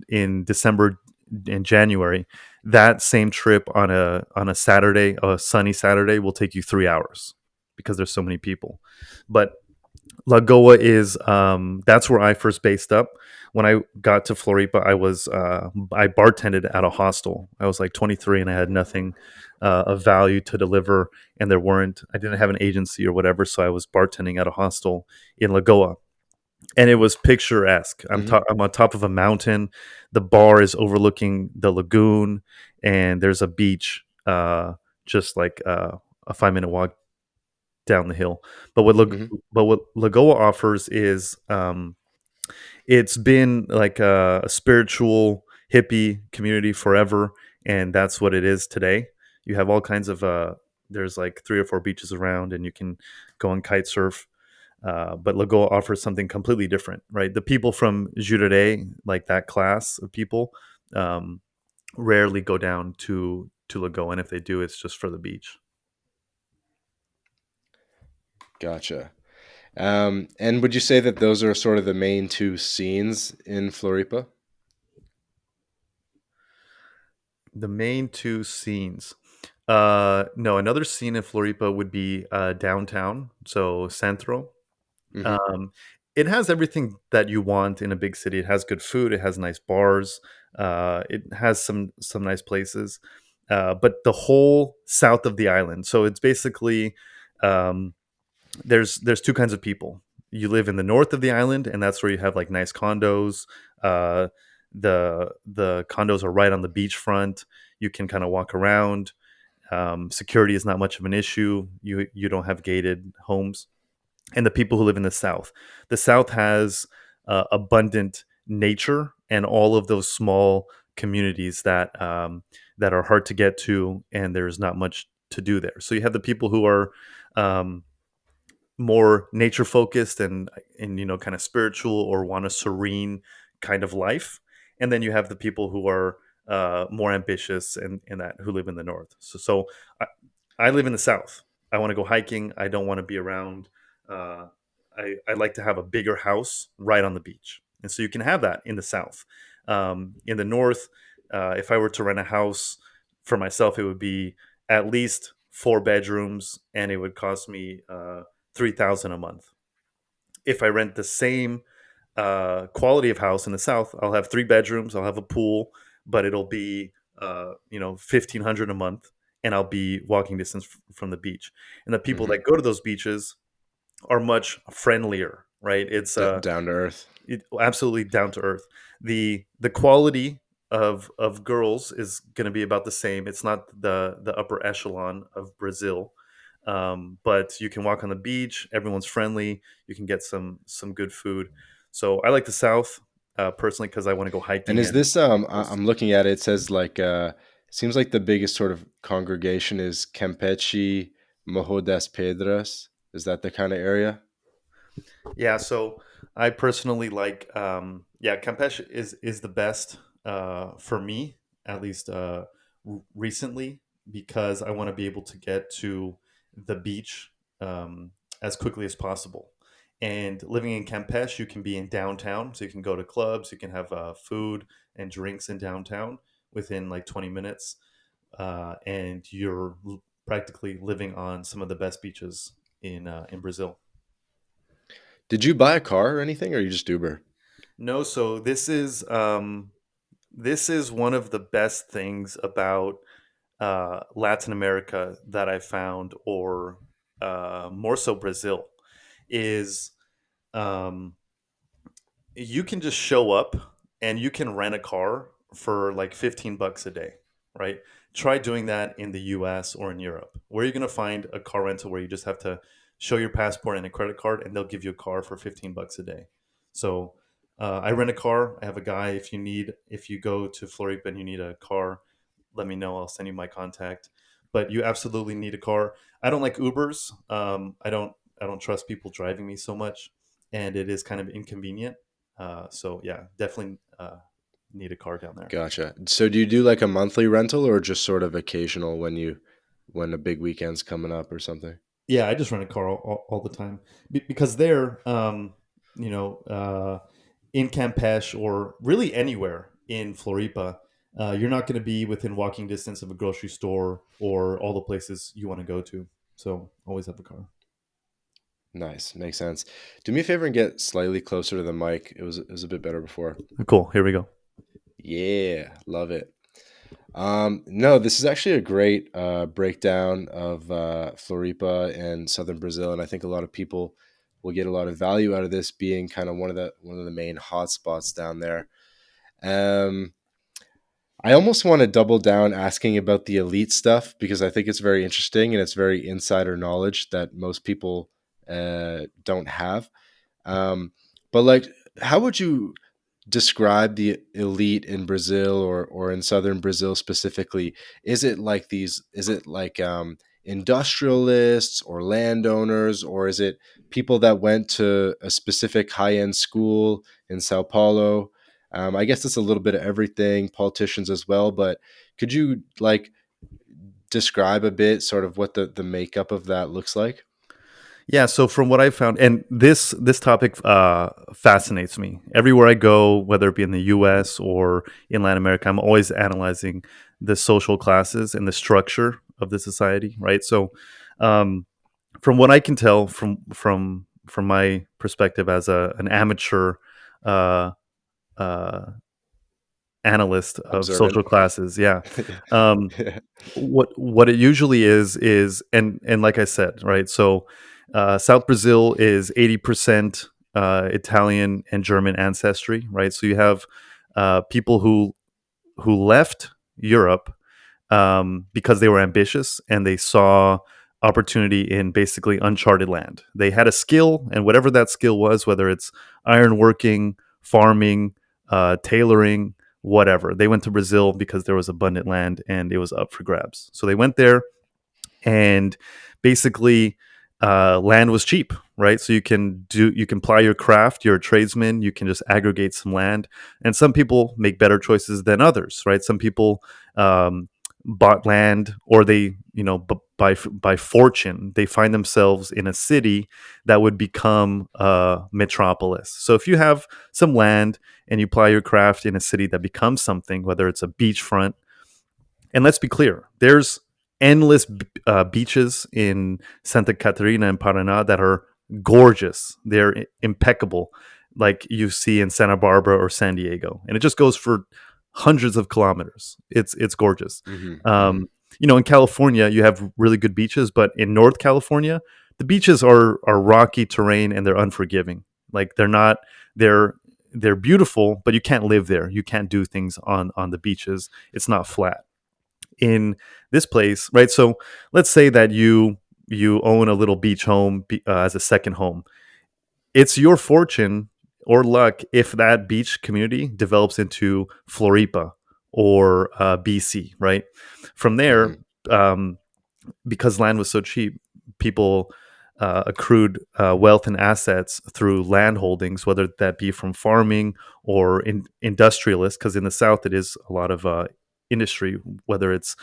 in December and January, that same trip on a Saturday, a sunny Saturday, will take you 3 hours because there's so many people. But Lagoa is that's where I first based up. When I got to Floripa, I bartended at a hostel. I was like 23 and I had nothing of value to deliver, and I didn't have an agency or whatever, so I was bartending at a hostel in Lagoa, and it was picturesque. Hmm. I'm on top of a mountain. The bar is overlooking the lagoon, and there's a beach just like a 5 minute walk down the hill. But Hmm. what Lagoa offers is it's been like a spiritual hippie community forever, and that's what it is today. You have all kinds of there's like 3 or 4 beaches around, and you can go and kite surf. But Lagoa offers something completely different, right? The people from Jurerê, like that class of people, um, rarely go down to Lagoa, and if they do, it's just for the beach. Gotcha. And would you say that those are sort of the main two scenes in Floripa? The main two scenes. No, another scene in Floripa would be downtown, so Centro. Hmm. Um, it has everything that you want in a big city. It has good food. It has nice bars. It has some nice places. But the whole south of the island. So it's basically um, there's two kinds of people. you live in the north of the island, and that's where you have like nice condos. Uh, the condos are right on the beachfront. You can kind of walk around. Security is not much of an issue. You don't have gated homes. And the people who live in the south, the south has abundant nature and all of those small communities that are hard to get to, and there's not much to do there. So you have the people who are um, more nature focused and kind of spiritual, or want a serene kind of life, and then you have the people who are more ambitious and that who live in the north. So I, I live in the south. I want to go hiking. I don't want to be around. uh, I like to have a bigger house right on the beach, and so you can have that in the south. In the north, if I were to rent a house for myself, it would be at least 4 bedrooms, and it would cost me 3,000 a month. If I rent the same quality of house in the south, I'll have 3 bedrooms, I'll have a pool, but it'll be 1,500 a month, and I'll be walking distance from the beach. And the people Hmm. that go to those beaches are much friendlier, right? It's Down to earth. absolutely down to earth. The quality of girls is going to be about the same. It's not the upper echelon of Brazil, but you can walk on the beach. Everyone's friendly. You can get some good food. So I like the South personally because I want to go And hiking is and this coast. I'm looking at it, it says like seems like the biggest sort of congregation is Campeche, Morro das Pedras. Is that the kind of area? Yeah, so I personally like yeah, Campeche is the best for me, at least recently, because I want to be able to get to the beach as quickly as possible. And living in Campeche, you can be in downtown, so you can go to clubs, you can have food and drinks in downtown within like 20 minutes, and you're practically living on some of the best beaches in Brazil. Did you buy a car or anything, or you just Uber? No, so this is one of the best things about Latin America that I found, or more so Brazil, is um, you can just show up and you can rent a car for like 15 bucks a day, right? Try doing that in the US or in Europe. Where are you going to find a car rental where you just have to show your passport and a credit card, and they'll give you a car for 15 bucks a day? So I rent a car. I have a guy. If you go to Floripa and you need a car, let me know. I'll send you my contact. But you absolutely need a car. I don't like Ubers. I don't trust people driving me so much, and it is kind of inconvenient. So yeah, definitely need a car down there. Gotcha. So do you do like a monthly rental or just sort of occasional when a big weekend's coming up or something? Yeah, I just rent a car all the time because there, you know, in Campeche or really anywhere in Floripa, you're not going to be within walking distance of a grocery store or all the places you want to go to. So always have a car. Nice, makes sense. Do me a favor and get slightly closer to the mic. It was a bit better before. Cool. Here we go. Yeah, love it. No, this is actually a great breakdown of Floripa and southern Brazil, and I think a lot of people will get a lot of value out of this being kind of one of the main hotspots down there. Um, I almost want to double down asking about the elite stuff because I think it's very interesting and it's very insider knowledge that most people don't have. Um, but like, how would you describe the elite in Brazil or in southern Brazil specifically? Is it like industrialists or landowners, or is it people that went to a specific high-end school in Sao Paulo? I guess it's a little bit of everything, politicians as well, but could you like describe a bit sort of what the makeup of that looks like? Yeah, so from what I found, and this topic fascinates me. Everywhere I go, whether it be in the U.S. or in Latin America, I'm always analyzing the social classes and the structure of the society. Right. So, from what I can tell, from my perspective as an amateur uh, uh, analyst of Observant. social classes, yeah. Yeah. Um, what it usually is and like I said, right? So South Brazil is 80% Italian and German ancestry, right? So you have people who left Europe because they were ambitious and they saw opportunity in basically uncharted land. They had a skill, and whatever that skill was, whether it's ironworking, farming, tailoring, whatever, they went to Brazil because there was abundant land and it was up for grabs. So they went there, and basically land was cheap, right? So you can ply your craft, you're a tradesman, you can just aggregate some land. And some people make better choices than others, right? Some people um, bought land, or they, by fortune they find themselves in a city that would become a metropolis. So if you have some land and you ply your craft in a city that becomes something, whether it's a beachfront, and let's be clear, there's endless beaches in Santa Catarina and Paraná that are gorgeous. They're impeccable, like you see in Santa Barbara or San Diego, and it just goes for hundreds of kilometers. It's gorgeous. Hmm. Hmm. Um, in California, you have really good beaches, but in North California, the beaches are rocky terrain and they're unforgiving. Like they're not they're they're beautiful, but you can't live there. You can't do things on the beaches. It's not flat in this place, right? So let's say that you own a little beach home as a second home. It's your fortune or luck if that beach community develops into Floripa or BC, right? From there, Hmm. um, because land was so cheap, people accrued wealth and assets through land holdings, whether that be from farming or industrialists, because in the South it is a lot of industry, whether it's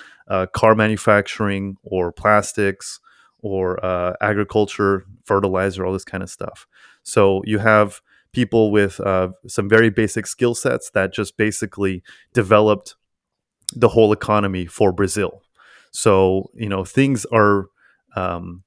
car manufacturing or plastics or agriculture, fertilizer, all this kind of stuff. So you have people with some very basic skill sets that just basically developed the whole economy for Brazil. So things are um,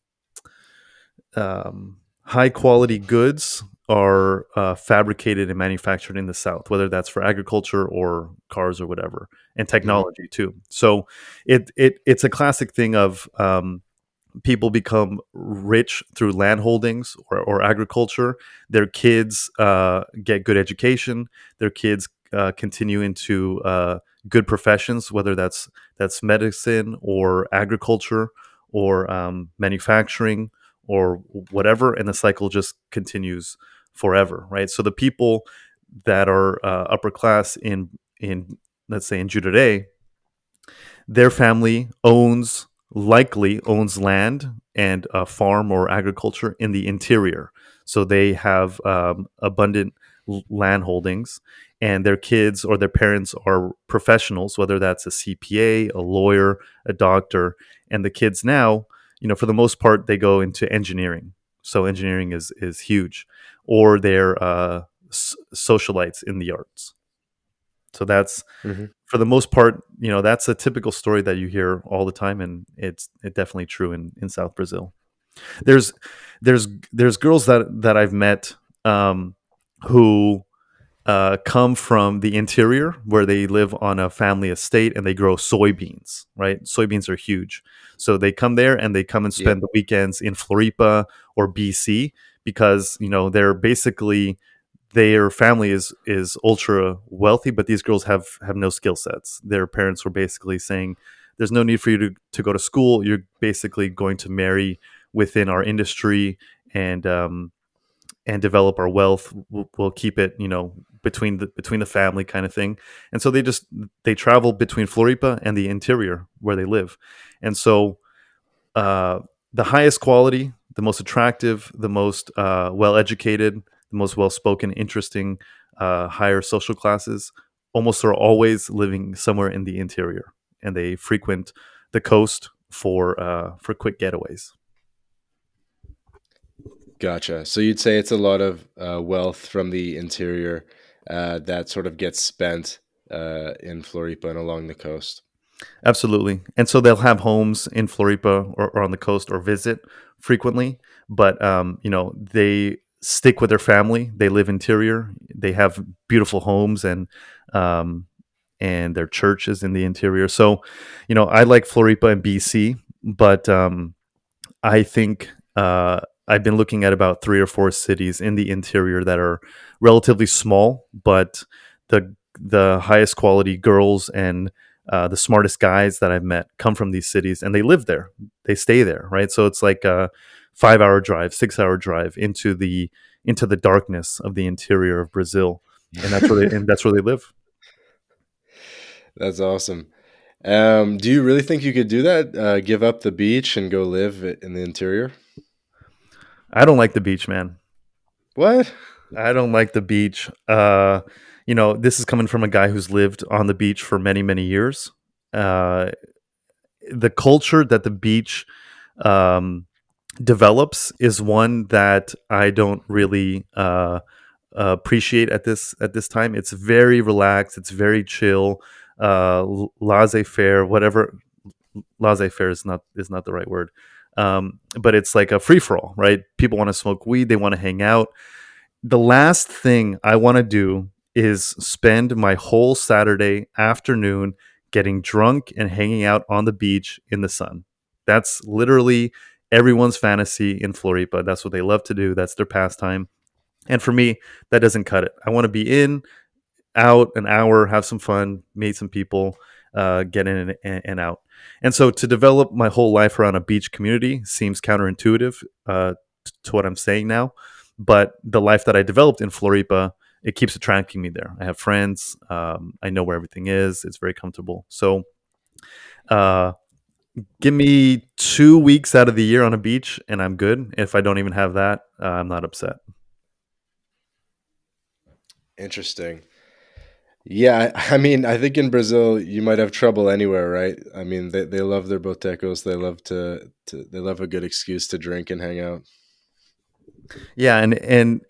high quality goods are fabricated and manufactured in the South, whether that's for agriculture or cars or whatever, and Hmm. technology too. So it's a classic thing of people become rich through land holdings or agriculture. Their kids get good education. Their kids continue into good professions, whether that's medicine or agriculture or manufacturing or whatever, and the cycle just continues forever, right? So the people that are upper class in let's say in Juderia, their family likely owns land and farm or agriculture in the interior. So they have abundant land holdings, and their kids or their parents are professionals, whether that's a CPA, a lawyer, a doctor. And the kids now, for the most part, they go into engineering. So engineering is huge, or they're socialites in the arts. So that's Hmm. for the most part, that's a typical story that you hear all the time, and it definitely true in South Brazil. There's there's girls that I've met who come from the interior where they live on a family estate and they grow soybeans. Right, soybeans are huge, so they come there and they come and Yeah. spend the weekends in Floripa or BC because they're basically their family is ultra wealthy, but these girls have no skill sets. Their parents were basically saying, "There's no need for you to go to school. You're basically going to marry within our industry and develop our wealth. We'll keep it, between the family kind of thing." And so they travel between Floripa and the interior where they live, and so uh, the highest quality, the most attractive, the most well educated, the most well spoken, interesting, higher social classes almost are always living somewhere in the interior, and they frequent the coast for quick getaways. Gotcha. So you'd say it's a lot of wealth from the interior that sort of gets spent in Floripa and along the coast. Absolutely. And so they'll have homes in Floripa or on the coast or visit frequently, but they stick with their family. They live interior. They have beautiful homes um, and their churches in the interior. So, I like Floripa and BC, but I think I've been looking at about 3 or 4 cities in the interior that are relatively small, but the highest quality girls and the smartest guys that I've met come from these cities, and they live there. They stay there, right? So it's like a 5 hour drive, 6 hour drive into the darkness of the interior of Brazil, and that's where they live. That's awesome. Do you really think you could do that? Give up the beach and go live in the interior? I don't like the beach, man. What? I don't like the beach. This is coming from a guy who's lived on the beach for many, many years. Uh, the culture that the beach um, develops is one that I don't really appreciate at this time. It's very relaxed. It's very chill, laissez faire. Whatever laissez faire is not the right word, but it's like a free for all, right? People want to smoke weed. They want to hang out. The last thing I want to do is spend my whole Saturday afternoon getting drunk and hanging out on the beach in the sun. That's literally everyone's fantasy in Floripa. That's what they love to do. That's their pastime. And for me, that doesn't cut it. I want to be in, out an hour, have some fun, meet some people, get in and out. And so to develop my whole life around a beach community seems counterintuitive to what I'm saying now. But the life that I developed in Floripa, it keeps attracting me there. I have friends. I know where everything is. It's very comfortable. So uh, give me 2 weeks out of the year on a beach and I'm good. If I don't even have that, I'm not upset. Interesting. Yeah, I mean, I think in Brazil you might have trouble anywhere, right? I mean, they love their botecos. They love they love a good excuse to drink and hang out. Yeah, and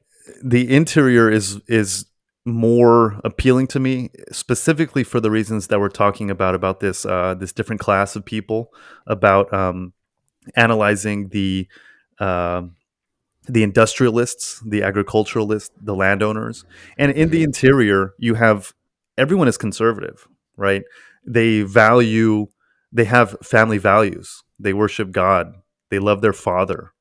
the interior is more appealing to me, specifically for the reasons that we're talking about this different class of people, about analyzing uh, the industrialists, the agriculturalists, the landowners, and in the Hmm. interior you have everyone is conservative, right? They value, they have family values, they worship God, they love their father,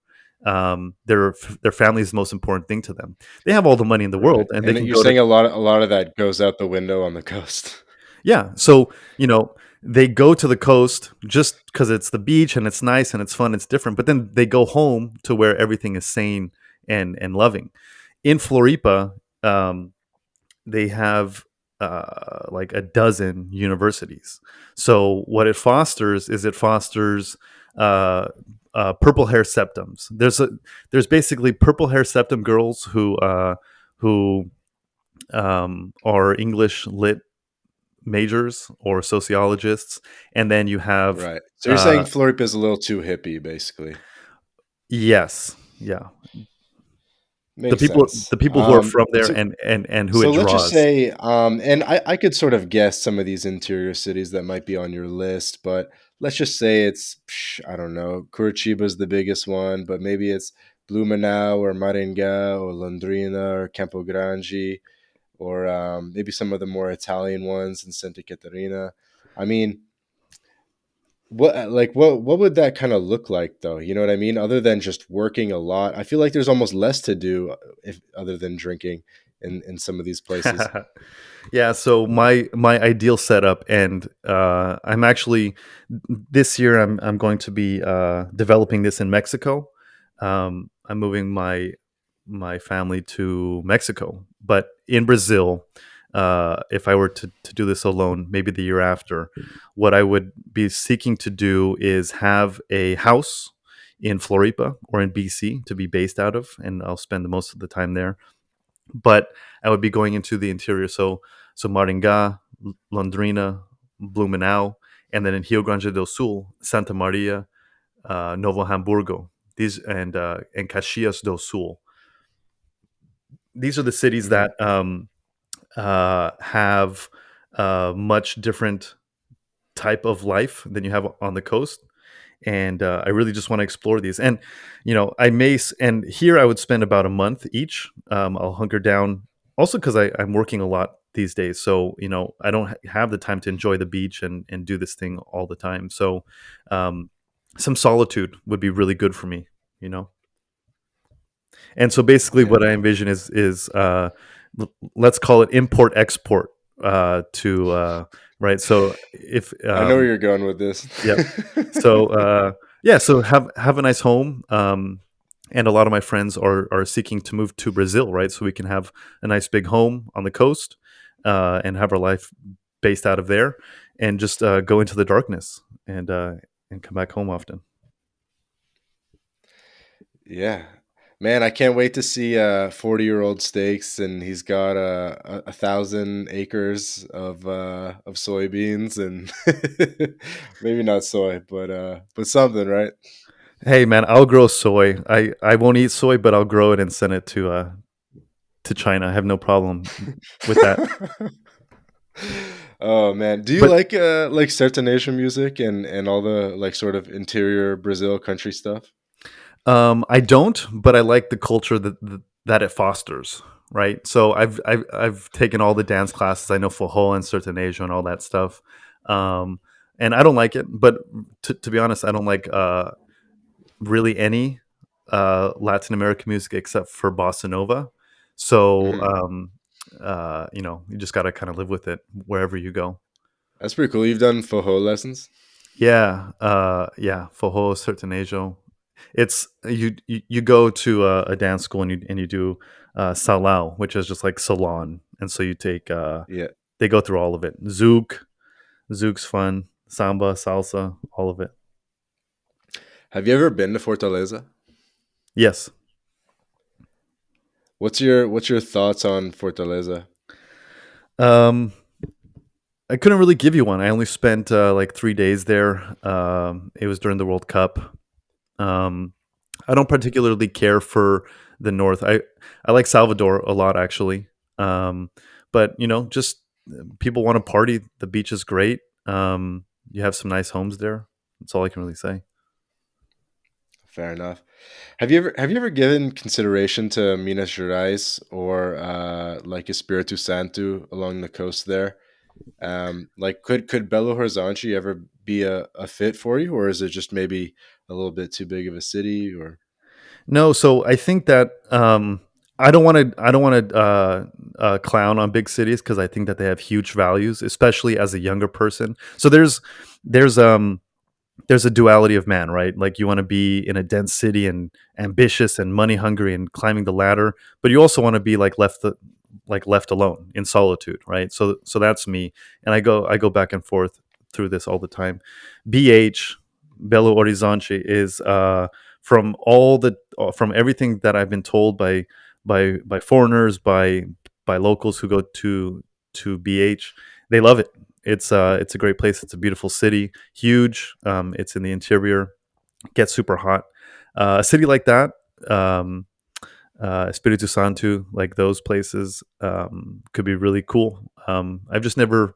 their family is the most important thing to them. They have all the money in the world, Right. and they And can you're go to saying a lot of that goes out the window on the coast. yeah. So they go to the coast just because it's the beach and it's nice and it's fun, it's different. But then they go home to where everything is sane and loving. In Floripa, um, they have like a dozen universities. So what it fosters is it fosters uh, purple hair septums. There's basically purple hair septum girls who are English lit majors or sociologists, and then you have Right. So you're saying uh, Floripa is a little too hippie, basically. yes, yeah, Makes sense. the people who are from there So and who so it let's just draws. say, and I could sort of guess some of these interior cities that might be on your list, but let's just say it's, I don't know, Curitiba's the biggest one, but maybe it's Blumenau or Maringá or Londrina or Campo Grande or maybe some of the more Italian ones in Santa Catarina. I mean, what would that kind of look like though? You know what I mean? Other than just working a lot, I feel like there's almost less to do if other than drinking in some of these places. Yeah, so my ideal setup, and I'm actually this year I'm going to be developing this in Mexico. I'm moving my family to Mexico, but in Brazil, if I were to do this alone, maybe the year after, what I would be seeking to do is have a house in Floripa or in BC to be based out of, and I'll spend the most of the time there, but I would be going into the interior. So Maringá, Londrina, Blumenau, and then in Rio Grande do Sul, Santa Maria, Novo Hamburgo, these and Caxias do Sul. These are the cities Hmm. that have a much different type of life than you have on the coast, and I really just want to explore these. And and here I would spend about a month each. I'll hunker down, also because I'm working a lot these days, so I don't have the time to enjoy the beach and do this thing all the time. So um, some solitude would be really good for me. You know. And so basically, Yeah, what I envision is let's call it import export to right. So if I know where you're going with this. yep. So yeah, so have a nice home. And a lot of my friends are seeking to move to Brazil, right? So we can have a nice big home on the coast and have our life based out of there, and just go into the darkness and come back home often. Yeah. Man, I can't wait to see 40-year-old Stakes, and he's got 1,000 acres of soybeans, and maybe not soy, but something, right? Hey man, I'll grow soy. I won't eat soy, but I'll grow it and send it to China. I have no problem with that. Oh man, do you But like sertanejo music and all the like sort of interior Brazil country stuff? I don't, but I like the culture that it fosters. Right. So I've taken all the dance classes. I know forró and sertanejo and all that stuff. Um, and I don't like it, but to be honest, I don't like really any Latin American music except for bossa nova. So Hmm. you just got to kind of live with it wherever you go. That's pretty cool. You've done forró lessons? Yeah, yeah, forró, sertanejo. It's you go to a dance school and you do salão, which is just like salon, and so you take Yeah. they go through all of it. Zouk's fun, samba, salsa, all of it. Have you ever been to Fortaleza? Yes. What's your thoughts on Fortaleza? Um, I couldn't really give you one. I only spent like 3 days there. It was during the World Cup. Um, I don't particularly care for the north. I like Salvador a lot actually. Um, but just people want to party. The beach is great. You have some nice homes there. That's all I can really say. Fair enough. Have you ever given consideration to Minas Gerais or like Espiritu Santo along the coast there? Like could Belo Horizonte ever be a fit for you, or is it just maybe a little bit too big of a city? Or No, so I think that I don't want to clown on big cities because I think that they have huge values, especially as a younger person. So there's um there's a duality of man, right? Like you want to be in a dense city and ambitious and money hungry and climbing the ladder, but you also want to be like left alone in solitude, right? So that's me, and I go back and forth through this all the time. BH Belo Horizonte is from everything that I've been told by foreigners, by locals who go to BH, they love it. It's a great place. It's a beautiful city, huge. It's in the interior. Gets super hot. A city like that, um, Espiritu Santo, like those places, could be really cool. I've just never,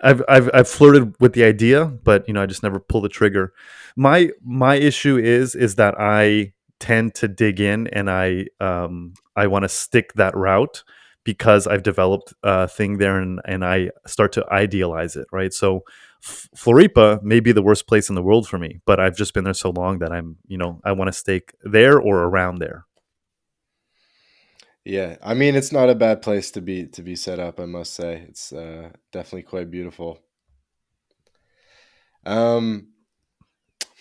I've flirted with the idea, but I just never pull the trigger. My issue is that I tend to dig in and I want to stick that route because I've developed a thing there and I start to idealize it, right? So Floripa may be the worst place in the world for me, but I've just been there so long that I want to stake there or around there. yeah, I mean it's not a bad place to be set up. I must say it's definitely quite beautiful. Um,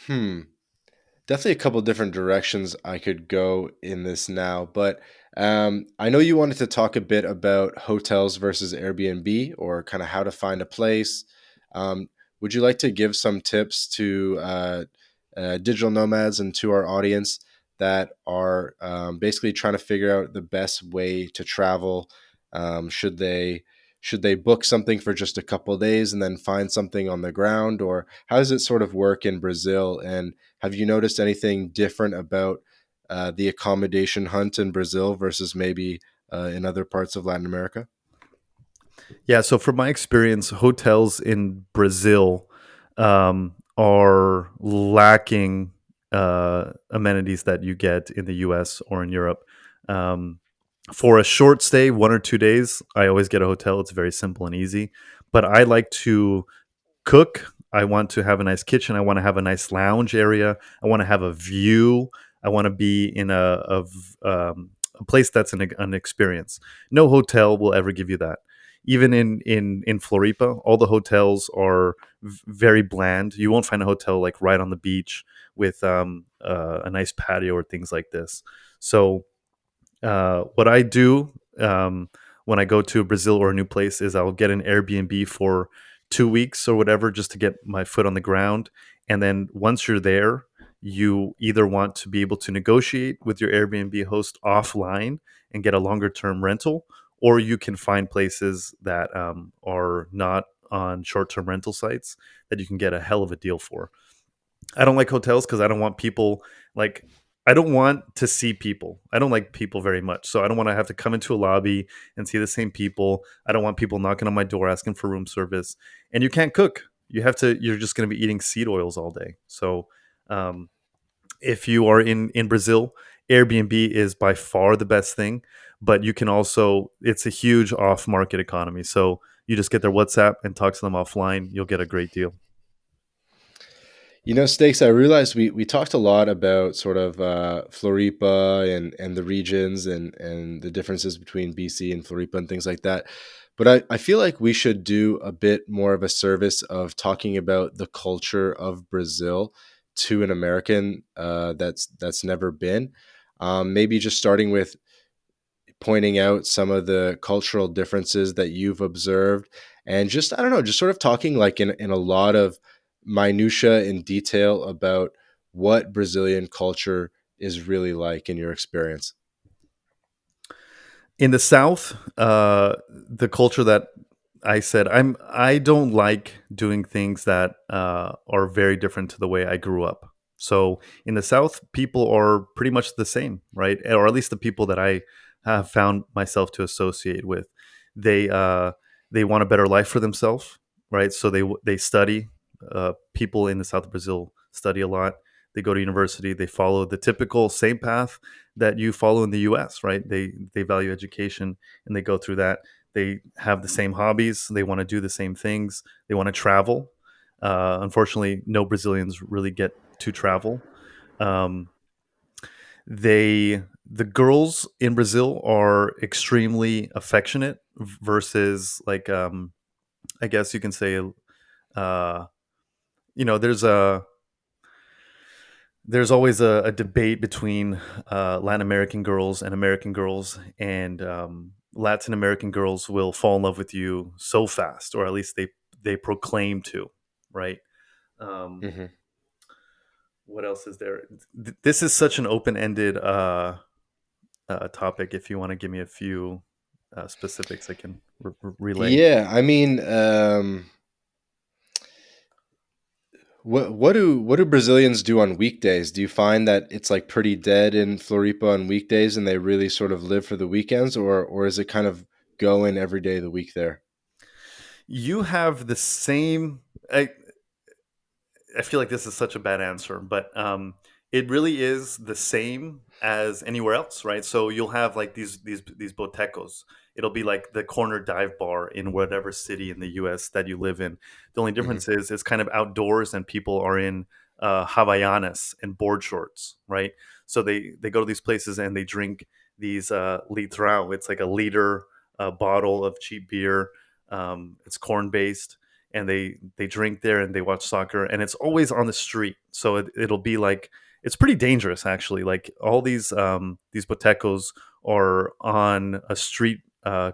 hmm. Definitely a couple different directions I could go in this now, but I know you wanted to talk a bit about hotels versus Airbnb or kind of how to find a place. Would you like to give some tips to digital nomads and to our audience that are basically trying to figure out the best way to travel? Should they book something for just a couple of days and then find something on the ground, or how does it sort of work in Brazil? And have you noticed anything different about the accommodation hunt in Brazil versus maybe in other parts of Latin America? Yeah, so from my experience, hotels in Brazil are lacking amenities that you get in the US or in Europe. Um, for a short stay, 1 or 2 days, I always get a hotel. It's very simple and easy. But I like to cook. I want to have a nice kitchen. I want to have a nice lounge area. I want to have a view. I want to be in a place that's an experience. No hotel will ever give you that. Even in Floripa, all the hotels are very bland. You won't find a hotel like right on the beach with a nice patio or things like this. So what I do when I go to Brazil or a new place is I'll get an Airbnb for 2 weeks or whatever just to get my foot on the ground. And then once you're there, you either want to be able to negotiate with your Airbnb host offline and get a longer term rental, or you can find places that are not on short term rental sites that you can get a hell of a deal for. I don't like hotels because I don't want people like I don't want to see people. I don't like people very much. So I don't want to have to come into a lobby and see the same people. I don't want people knocking on my door asking for room service. And you can't cook. You're just going to be eating seed oils all day. So um, if you are in Brazil, Airbnb is by far the best thing, but you can also it's a huge off market economy. So you just get their WhatsApp and talk to them offline. You'll get a great deal. You know, Stakes, I realized we talked a lot about sort of Floripa and the regions and the differences between BC and Floripa and things like that. But I feel like we should do a bit more of a service of talking about the culture of Brazil to an American that's never been. Maybe just starting with pointing out some of the cultural differences that you've observed and just I don't know, just sort of talking like in a lot of minutia in detail about what Brazilian culture is really like in your experience. In the South, the culture that I don't like doing things that are very different to the way I grew up. So in the South, people are pretty much the same, right? Or at least the people that I have found myself to associate with. They uh, they want a better life for themselves, right? So they study. People in the South of Brazil study a lot. They go to university. They follow the typical same path that you follow in the U.S. Right? They value education and they go through that. They have the same hobbies. They want to do the same things. They want to travel. Unfortunately, no Brazilians really get to travel. Um, the girls in Brazil are extremely affectionate versus like I guess you can say uh, there's a there's always a debate between Latin American girls and American girls, and Latin American girls will fall in love with you so fast, or at least they proclaim to, right? Um, Hmm. what else is there? This is such an open ended topic. If you want to give me a few specifics, I can relay. Yeah, I mean, what do Brazilians do on weekdays? Do you find that it's like pretty dead in Floripa on weekdays, and they really sort of live for the weekends, or is it kind of going every day of the week there? You have the same. I feel like this is such a bad answer, but it really is the same as anywhere else, right? So you'll have like these botecos. It'll be like the corner dive bar in whatever city in the U.S. that you live in. The only Hmm. difference is it's kind of outdoors, and people are in Havaianas and board shorts, right? So they go to these places and they drink these litrão. It's like a liter bottle of cheap beer. It's corn based, and they drink there and they watch soccer, and it's always on the street. So it'll be like it's pretty dangerous actually. Like all these botecos are on a street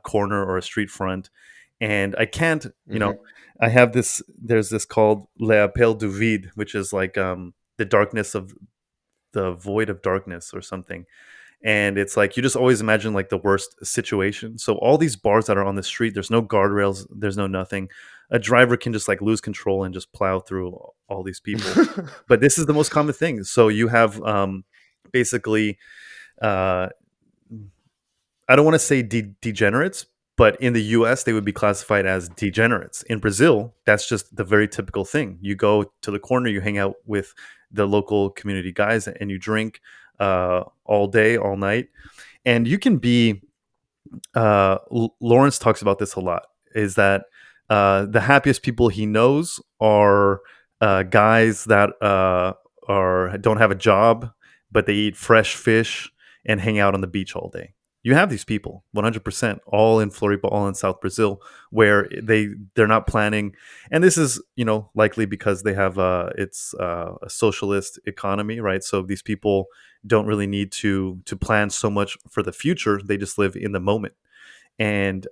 corner or a street front, and I can't Hmm. I have this there's this called Le Appel du Vide, which is like the darkness of the void of darkness or something. And it's like you just always imagine like the worst situation. So all these bars that are on the street, there's no guardrails, there's no nothing. A driver can just like lose control and just plow through all these people. But this is the most common thing. So you have basically uh, I don't want to say degenerates, but in the US, they would be classified as degenerates. In Brazil, that's just the very typical thing. You go to the corner, you hang out with the local community guys, and you drink all day, all night. And you can be, Lawrence talks about this a lot, is that the happiest people he knows are guys that don't have a job. but they eat fresh fish and hang out on the beach all day. You have these people 100% all in Floripa, all in South Brazil, where they're not planning, and this is likely because they have it's a socialist economy, right? So these people don't really need to plan so much for the future. They just live in the moment. And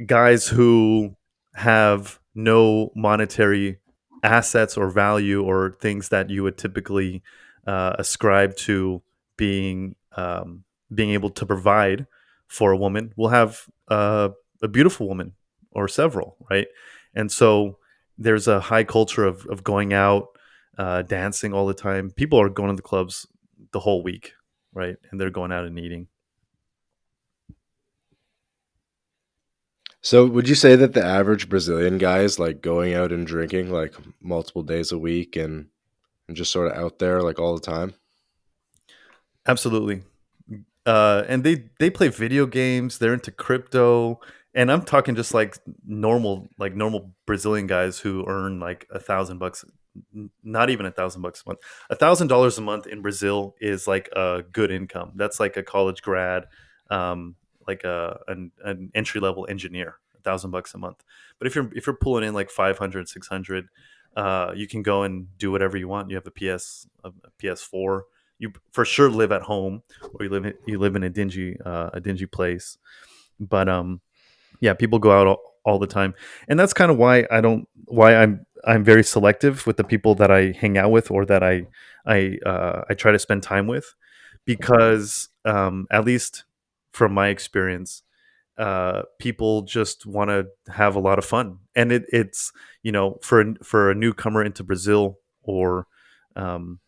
guys who have no monetary assets or value or things that you would typically ascribe to being being able to provide for a woman will have a beautiful woman or several, right? And so there's a high culture of going out, dancing all the time. People are going to the clubs the whole week, right? And they're going out and eating. So would you say that the average Brazilian guy is like going out and drinking like multiple days a week and just sort of out there like all the time? Absolutely. And they play video games. They're into crypto, and I'm talking just like normal Brazilian guys who earn like $1,000, not even $1,000 a month. $1,000 a month in Brazil is like a good income. That's like a college grad, um, like an entry level engineer. $1,000 a month. But if you're pulling in like 500, 600, you can go and do whatever you want. You have a PS4. You for sure live at home, or you live in a dingy place. But yeah, people go out all the time, and that's kind of why I'm very selective with the people that I hang out with or that I try to spend time with, because at least from my experience, people just want to have a lot of fun, and it's for a newcomer into Brazil, or um,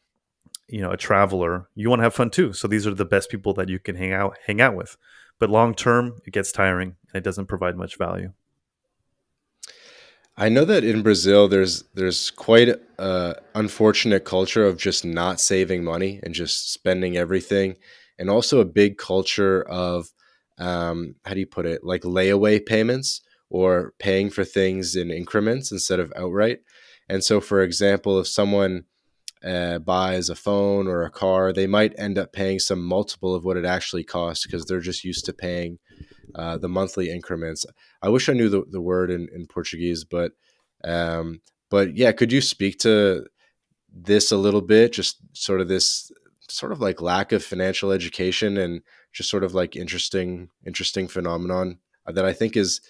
a traveler, you want to have fun too. So these are the best people that you can hang out with. But long term, it gets tiring and it doesn't provide much value. I know that in Brazil there's quite a unfortunate culture of just not saving money and just spending everything, and also a big culture of how do you put it, like layaway payments or paying for things in increments instead of outright. And so, for example, if someone buys a phone or a car, they might end up paying some multiple of what it actually costs because they're just used to paying the monthly increments. I wish I knew the word in Portuguese, um, but yeah, could you speak to this a little bit? Just sort of this sort of like lack of financial education and just sort of like interesting phenomenon that I think is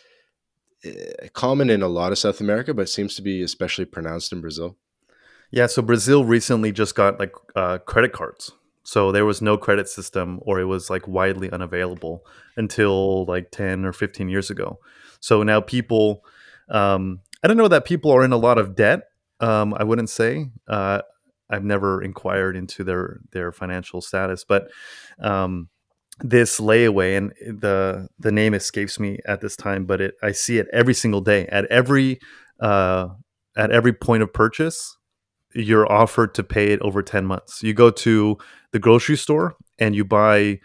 common in a lot of South America, but seems to be especially pronounced in Brazil. Yeah, so Brazil recently just got like credit cards. So there was no credit system, or it was like widely unavailable until like 10 or 15 years ago. So now people, I don't know that people are in a lot of debt. I wouldn't say. I've never inquired into their financial status, but um, this layaway, and the name escapes me at this time, but I see it every single day uh, at every point of purchase. You're offered to pay it over 10 months. You go to the grocery store and you buy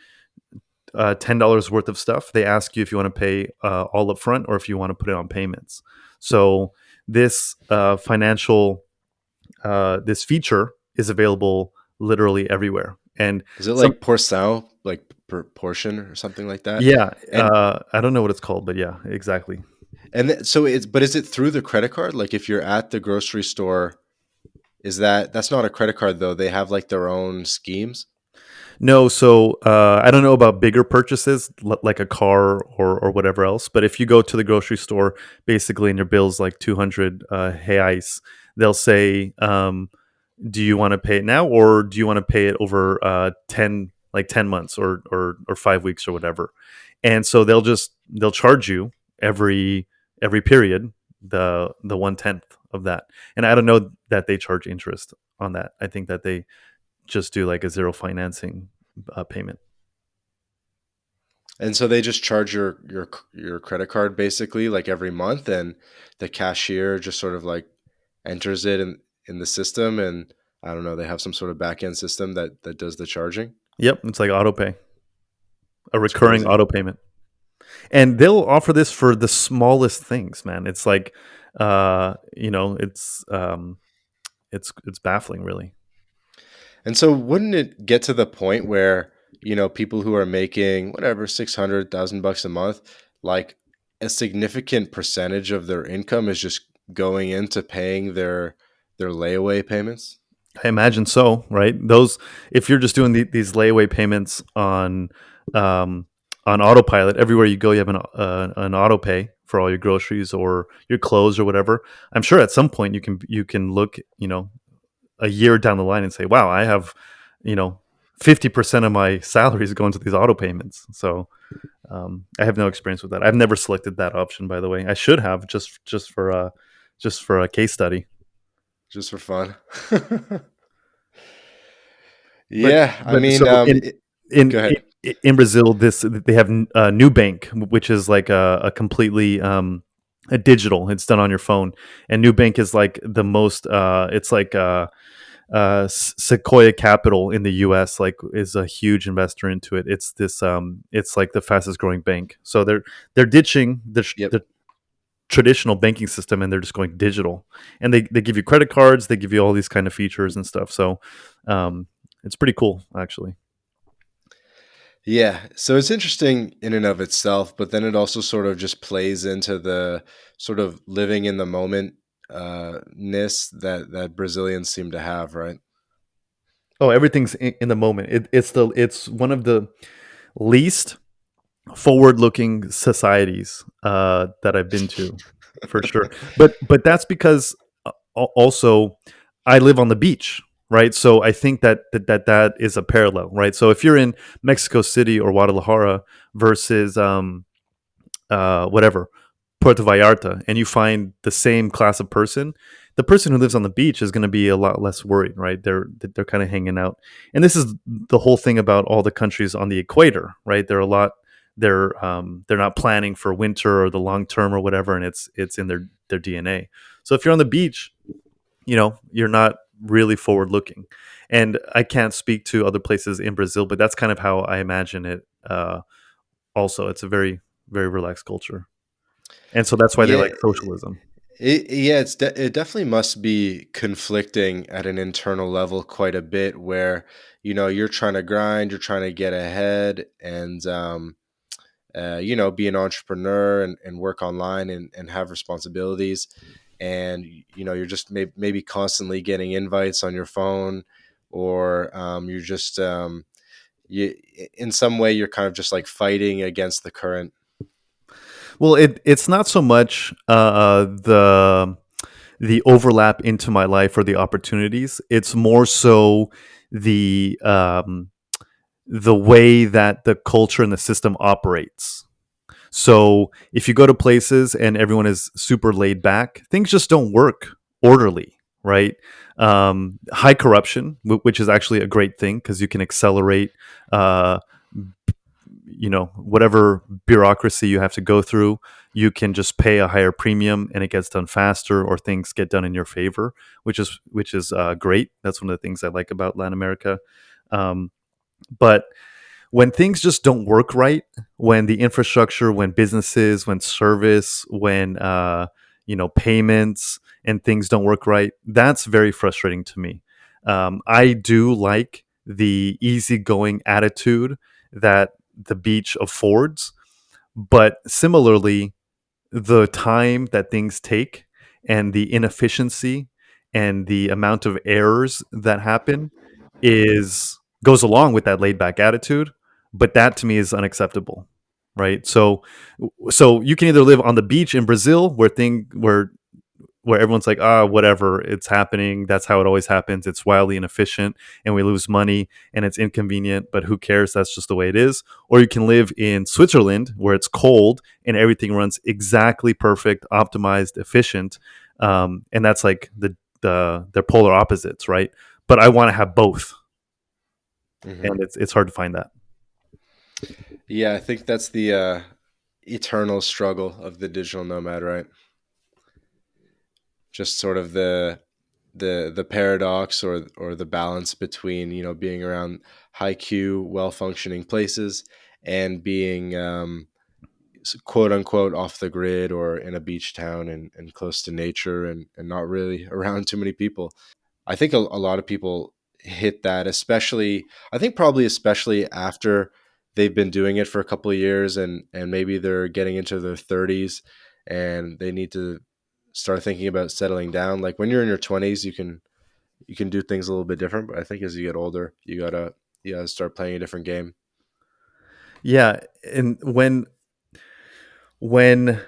$10 worth of stuff. They ask you if you want to pay all up front or if you want to put it on payments. So this this feature is available literally everywhere. And Is it some like porção, like per portion or something like that? yeah, And I don't know what it's called, but yeah, exactly. so it's, but is it through the credit card? Like if you're at the grocery store, is that's not a credit card though? They have like their own schemes. No, so I don't know about bigger purchases like a car or whatever else. But if you go to the grocery store, basically, and your bill's like 200 reais, they'll say, "Do you want to pay it now, or do you want to pay it over 10 months or 5 weeks or whatever?" And so they'll charge you every period the 1/10 of that. And I don't know that they charge interest on that. I think that they just do like a zero financing payment. And so they just charge your credit card basically like every month, and the cashier just sort of like enters it in the system, and I don't know, they have some sort of back end system that does the charging. Yep, it's like auto pay, a That's recurring crazy. auto payment, and they'll offer this for the smallest things. Man, it's like, uh, you know, it's um, it's baffling, really. And so wouldn't it get to the point where, people who are making whatever 600,000 bucks a month, like a significant percentage of their income is just going into paying their layaway payments? I imagine so, right? Those, if you're just doing these layaway payments um, on autopilot, everywhere you go, you have an auto pay for all your groceries or your clothes or whatever. I'm sure at some point you can look, a year down the line and say, wow, I have, you know, 50% of my salary is going to these auto payments. So I have no experience with that. I've never selected that option, by the way. I should have just for a case study. Just for fun. But Yeah, I but mean, so in go ahead. in Brazil, this they have New Bank, which is like a completely a digital. It's done on your phone, and New Bank is like the most. It's like Sequoia Capital in the U.S. like is a huge investor into it. It's this. It's like the fastest growing bank. So they're ditching Yep. the traditional banking system and they're just going digital. And they give you credit cards. They give you all these kind of features and stuff. So um, it's pretty cool, actually. Yeah, so it's interesting in and of itself, but then it also sort of just plays into the sort of living in the moment ness that Brazilians seem to have, right? Oh, everything's in the moment. It's one of the least forward-looking societies that I've been to, for sure. But that's because also I live on the beach, right? So I think that is a parallel, right? So if you're in Mexico City or Guadalajara versus whatever, Puerto Vallarta, and you find the same class of person, the person who lives on the beach is going to be a lot less worried, right? They're kind of hanging out, and this is the whole thing about all the countries on the equator, right? They're not planning for winter or the long term or whatever, and it's in their DNA. So if you're on the beach, you're not really forward looking, and I can't speak to other places in Brazil, but that's kind of how I imagine it. Also, it's a very very relaxed culture. And so that's why they Yeah, like socialism. yeah, it definitely must be conflicting at an internal level quite a bit where, you're trying to grind, you're trying to get ahead and be an entrepreneur and work online and have responsibilities. And, you're just maybe constantly getting invites on your phone or you're just, you, in some way, you're kind of just like fighting against the current. Well, it's not so much the overlap into my life or the opportunities. It's more so the way that the culture and the system operates. So if you go to places and everyone is super laid back, things just don't work orderly, right? High corruption, which is actually a great thing because you can accelerate, uh, whatever bureaucracy you have to go through. You can just pay a higher premium and it gets done faster, or things get done in your favor, which is great. That's one of the things I like about Latin America. Um, but when things just don't work right, when the infrastructure, when businesses, when service, when payments and things don't work right, that's very frustrating to me. I do like the easygoing attitude that the beach affords, but similarly, the time that things take and the inefficiency and the amount of errors that happen is goes along with that laid back attitude, but that to me is unacceptable, right? So you can either live on the beach in Brazil where everyone's like, whatever, it's happening. That's how it always happens. It's wildly inefficient and we lose money and it's inconvenient, but who cares? That's just the way it is. Or you can live in Switzerland where it's cold and everything runs exactly perfect, optimized, efficient. And that's like they're polar opposites, right? But I want to have both. Hmm. And it's hard to find that. Yeah, I think that's the eternal struggle of the digital nomad, right? Just sort of the paradox or the balance between being around high Q, well functioning places and being quote unquote off the grid or in a beach town and close to nature and not really around too many people. I think a lot of people hit that, especially I think probably especially after they've been doing it for a couple of years and maybe they're getting into their 30s and they need to start thinking about settling down. Like when you're in your 20s, you can do things a little bit different, but I think as you get older, you gotta start playing a different game. Yeah, and when when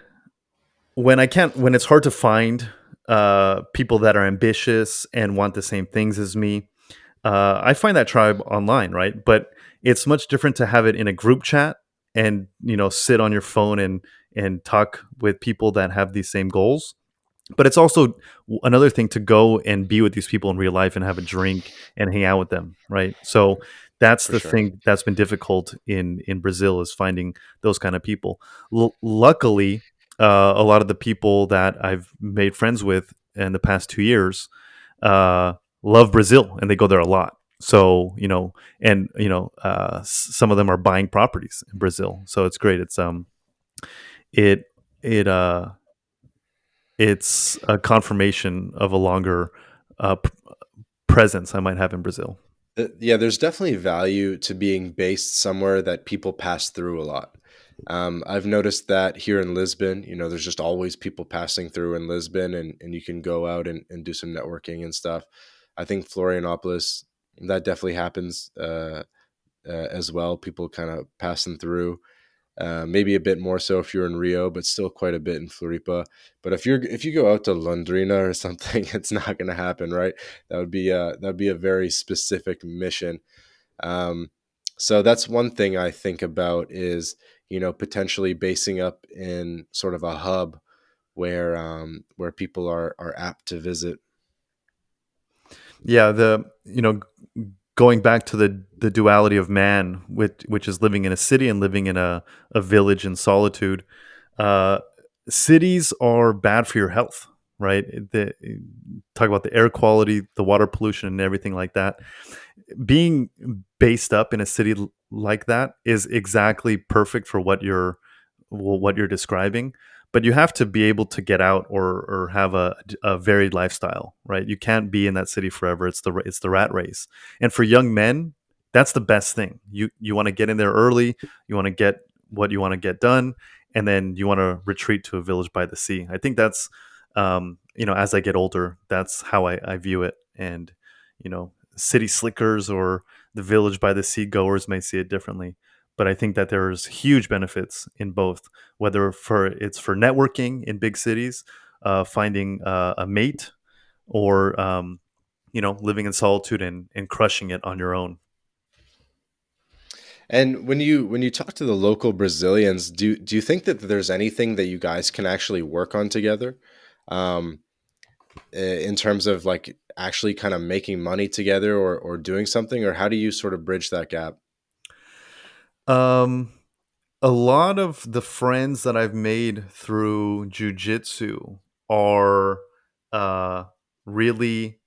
it's hard to find people that are ambitious and want the same things as me, I find that tribe online, right? But it's much different to have it in a group chat and sit on your phone and talk with people that have these same goals. But it's also another thing to go and be with these people in real life and have a drink and hang out with them, right? So that's For the sure. thing that's been difficult in Brazil, is finding those kind of people. Luckily, a lot of the people that I've made friends with in the past 2 years uh, love Brazil and they go there a lot. So and some of them are buying properties in Brazil. So it's great. It it it's a confirmation of a longer presence I might have in Brazil. Yeah, there's definitely value to being based somewhere that people pass through a lot. I've noticed that here in Lisbon, there's just always people passing through in Lisbon, and you can go out and do some networking and stuff. I think Florianopolis, that definitely happens as well. People kind of passing through. Maybe a bit more so if you're in Rio, but still quite a bit in Floripa. But if you go out to Londrina or something, it's not going to happen, right? That would be a very specific mission. Um, so that's one thing I think about is potentially basing up in sort of a hub where people are apt to visit. Yeah, going back to the duality of man, which is living in a city and living in a village in solitude. Uh, Cities are bad for your health, right? Talk about the air quality, the water pollution, and everything like that. Being based up in a city like that is exactly perfect for what you're describing. But you have to be able to get out, or have a varied lifestyle, right? You can't be in that city forever. It's the rat race. And for young men, that's the best thing. You want to get in there early. You want to get what you want to get done, and then you want to retreat to a village by the sea. I think that's as I get older, that's how I view it. And city slickers or the village by the sea goers may see it differently. But I think that there's huge benefits in both, whether it's for networking in big cities, finding a mate, or living in solitude and crushing it on your own. And when you talk to the local Brazilians, do you think that there's anything that you guys can actually work on together? Um, in terms of like actually kind of making money together or doing something, or how do you sort of bridge that gap? Um, a lot of the friends that I've made through jujitsu are uh, really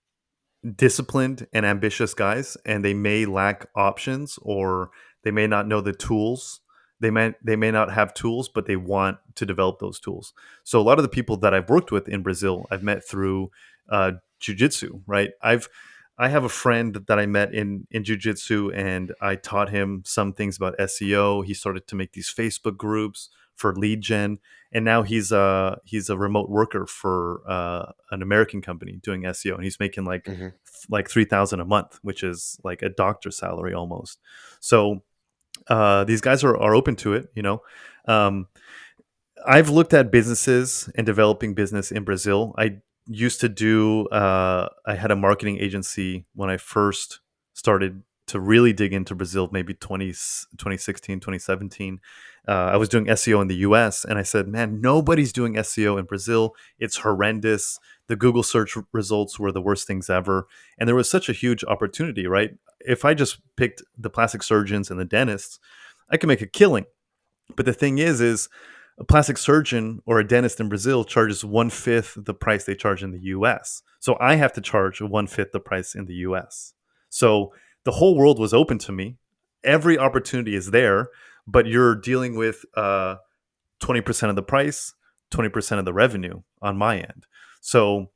disciplined and ambitious guys, and they may lack options, or they may not know the tools. They may not have tools, but they want to develop those tools. So a lot of the people that I've worked with in Brazil, I've met through uh, jujitsu. Right? I have a friend that I met in jujitsu, and I taught him some things about SEO. He started to make these Facebook groups for lead gen, and now he's a remote worker for an American company doing SEO, and he's making Hmm. like 3,000 a month, which is like a doctor's salary almost. So these guys are open to it. Um, I've looked at businesses and developing business in Brazil. I had a marketing agency when I first started to really dig into Brazil, maybe 2016, 2017. I was doing SEO in the US, and I said, man, nobody's doing SEO in Brazil. It's horrendous. The Google search results were the worst things ever. And there was such a huge opportunity, right? If I just picked the plastic surgeons and the dentists, I could make a killing. But the thing is a plastic surgeon or a dentist in Brazil charges one fifth the price they charge in the US. So I have to charge one fifth the price in the US. So the whole world was open to me. Every opportunity is there, but you're dealing with 20% of the price, 20% of the revenue on my end. So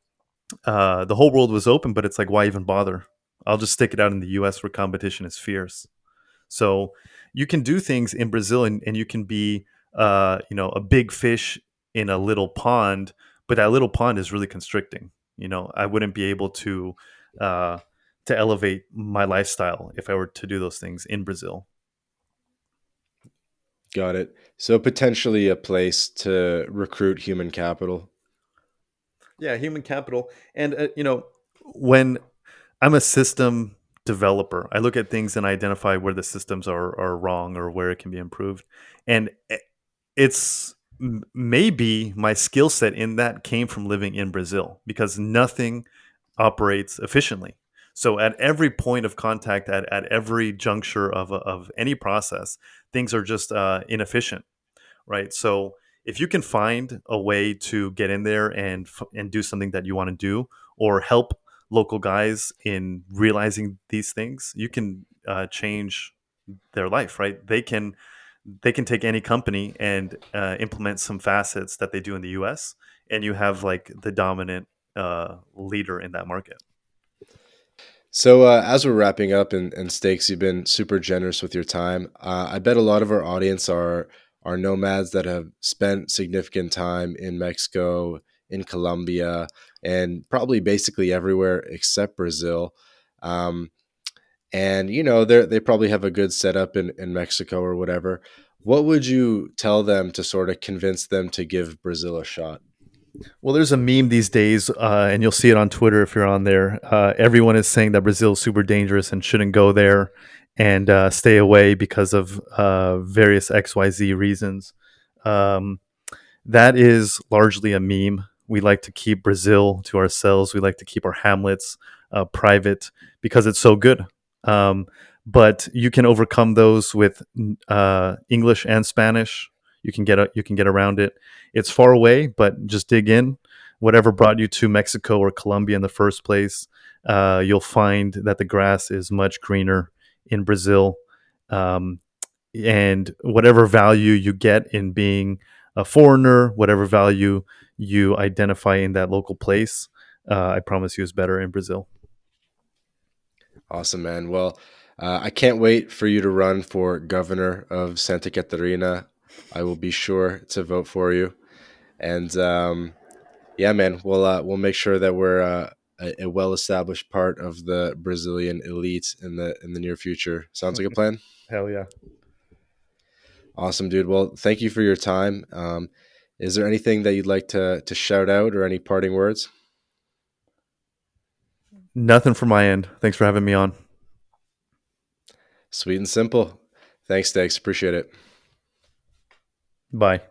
the whole world was open, but it's like, why even bother? I'll just stick it out in the US where competition is fierce. So you can do things in Brazil, and you can be, a big fish in a little pond, but that little pond is really constricting. I wouldn't be able uh, to elevate my lifestyle if I were to do those things in Brazil. Got it. So potentially a place to recruit human capital. Yeah, human capital. And, when I'm a system developer, I look at things and identify where the systems are wrong or where it can be improved. And it's maybe my skill set in that came from living in Brazil because nothing operates efficiently. So at every point of contact, at every juncture of any process, things are just inefficient, right? So if you can find a way to get in there and do something that you want to do, or help local guys in realizing these things, you can change their life, right? They can take any company and implement some facets that they do in the US, and you have like the dominant leader in that market. So as we're wrapping up, and Stakes, you've been super generous with your time. I bet a lot of our audience are nomads that have spent significant time in Mexico, in Colombia, and probably basically everywhere except Brazil. Um, and they probably have a good setup in Mexico or whatever. What would you tell them to sort of convince them to give Brazil a shot? Well, there's a meme these days, and you'll see it on Twitter if you're on there. Everyone is saying that Brazil is super dangerous and shouldn't go there, and stay away because of various XYZ reasons. Um, that is largely a meme. We like to keep Brazil to ourselves. We like to keep our hamlets private because it's so good. Um, but you can overcome those with English and Spanish. You can get around it. It's far away, but just dig in. Whatever brought you to Mexico or Colombia in the first place, you'll find that the grass is much greener in Brazil. Um, and whatever value you get in being a foreigner, whatever value you identify in that local place, I promise you is better in Brazil. Awesome, man. Well, I can't wait for you to run for governor of Santa Catarina. I will be sure to vote for you. And yeah, man, we'll make sure that we're a well established part of the Brazilian elite in the near future. Sounds like a plan. Hell yeah. Awesome, dude. Well, thank you for your time. Is there anything that you'd like to shout out or any parting words? Nothing from my end. Thanks for having me on. Sweet and simple. Thanks, Dex. Appreciate it. Bye.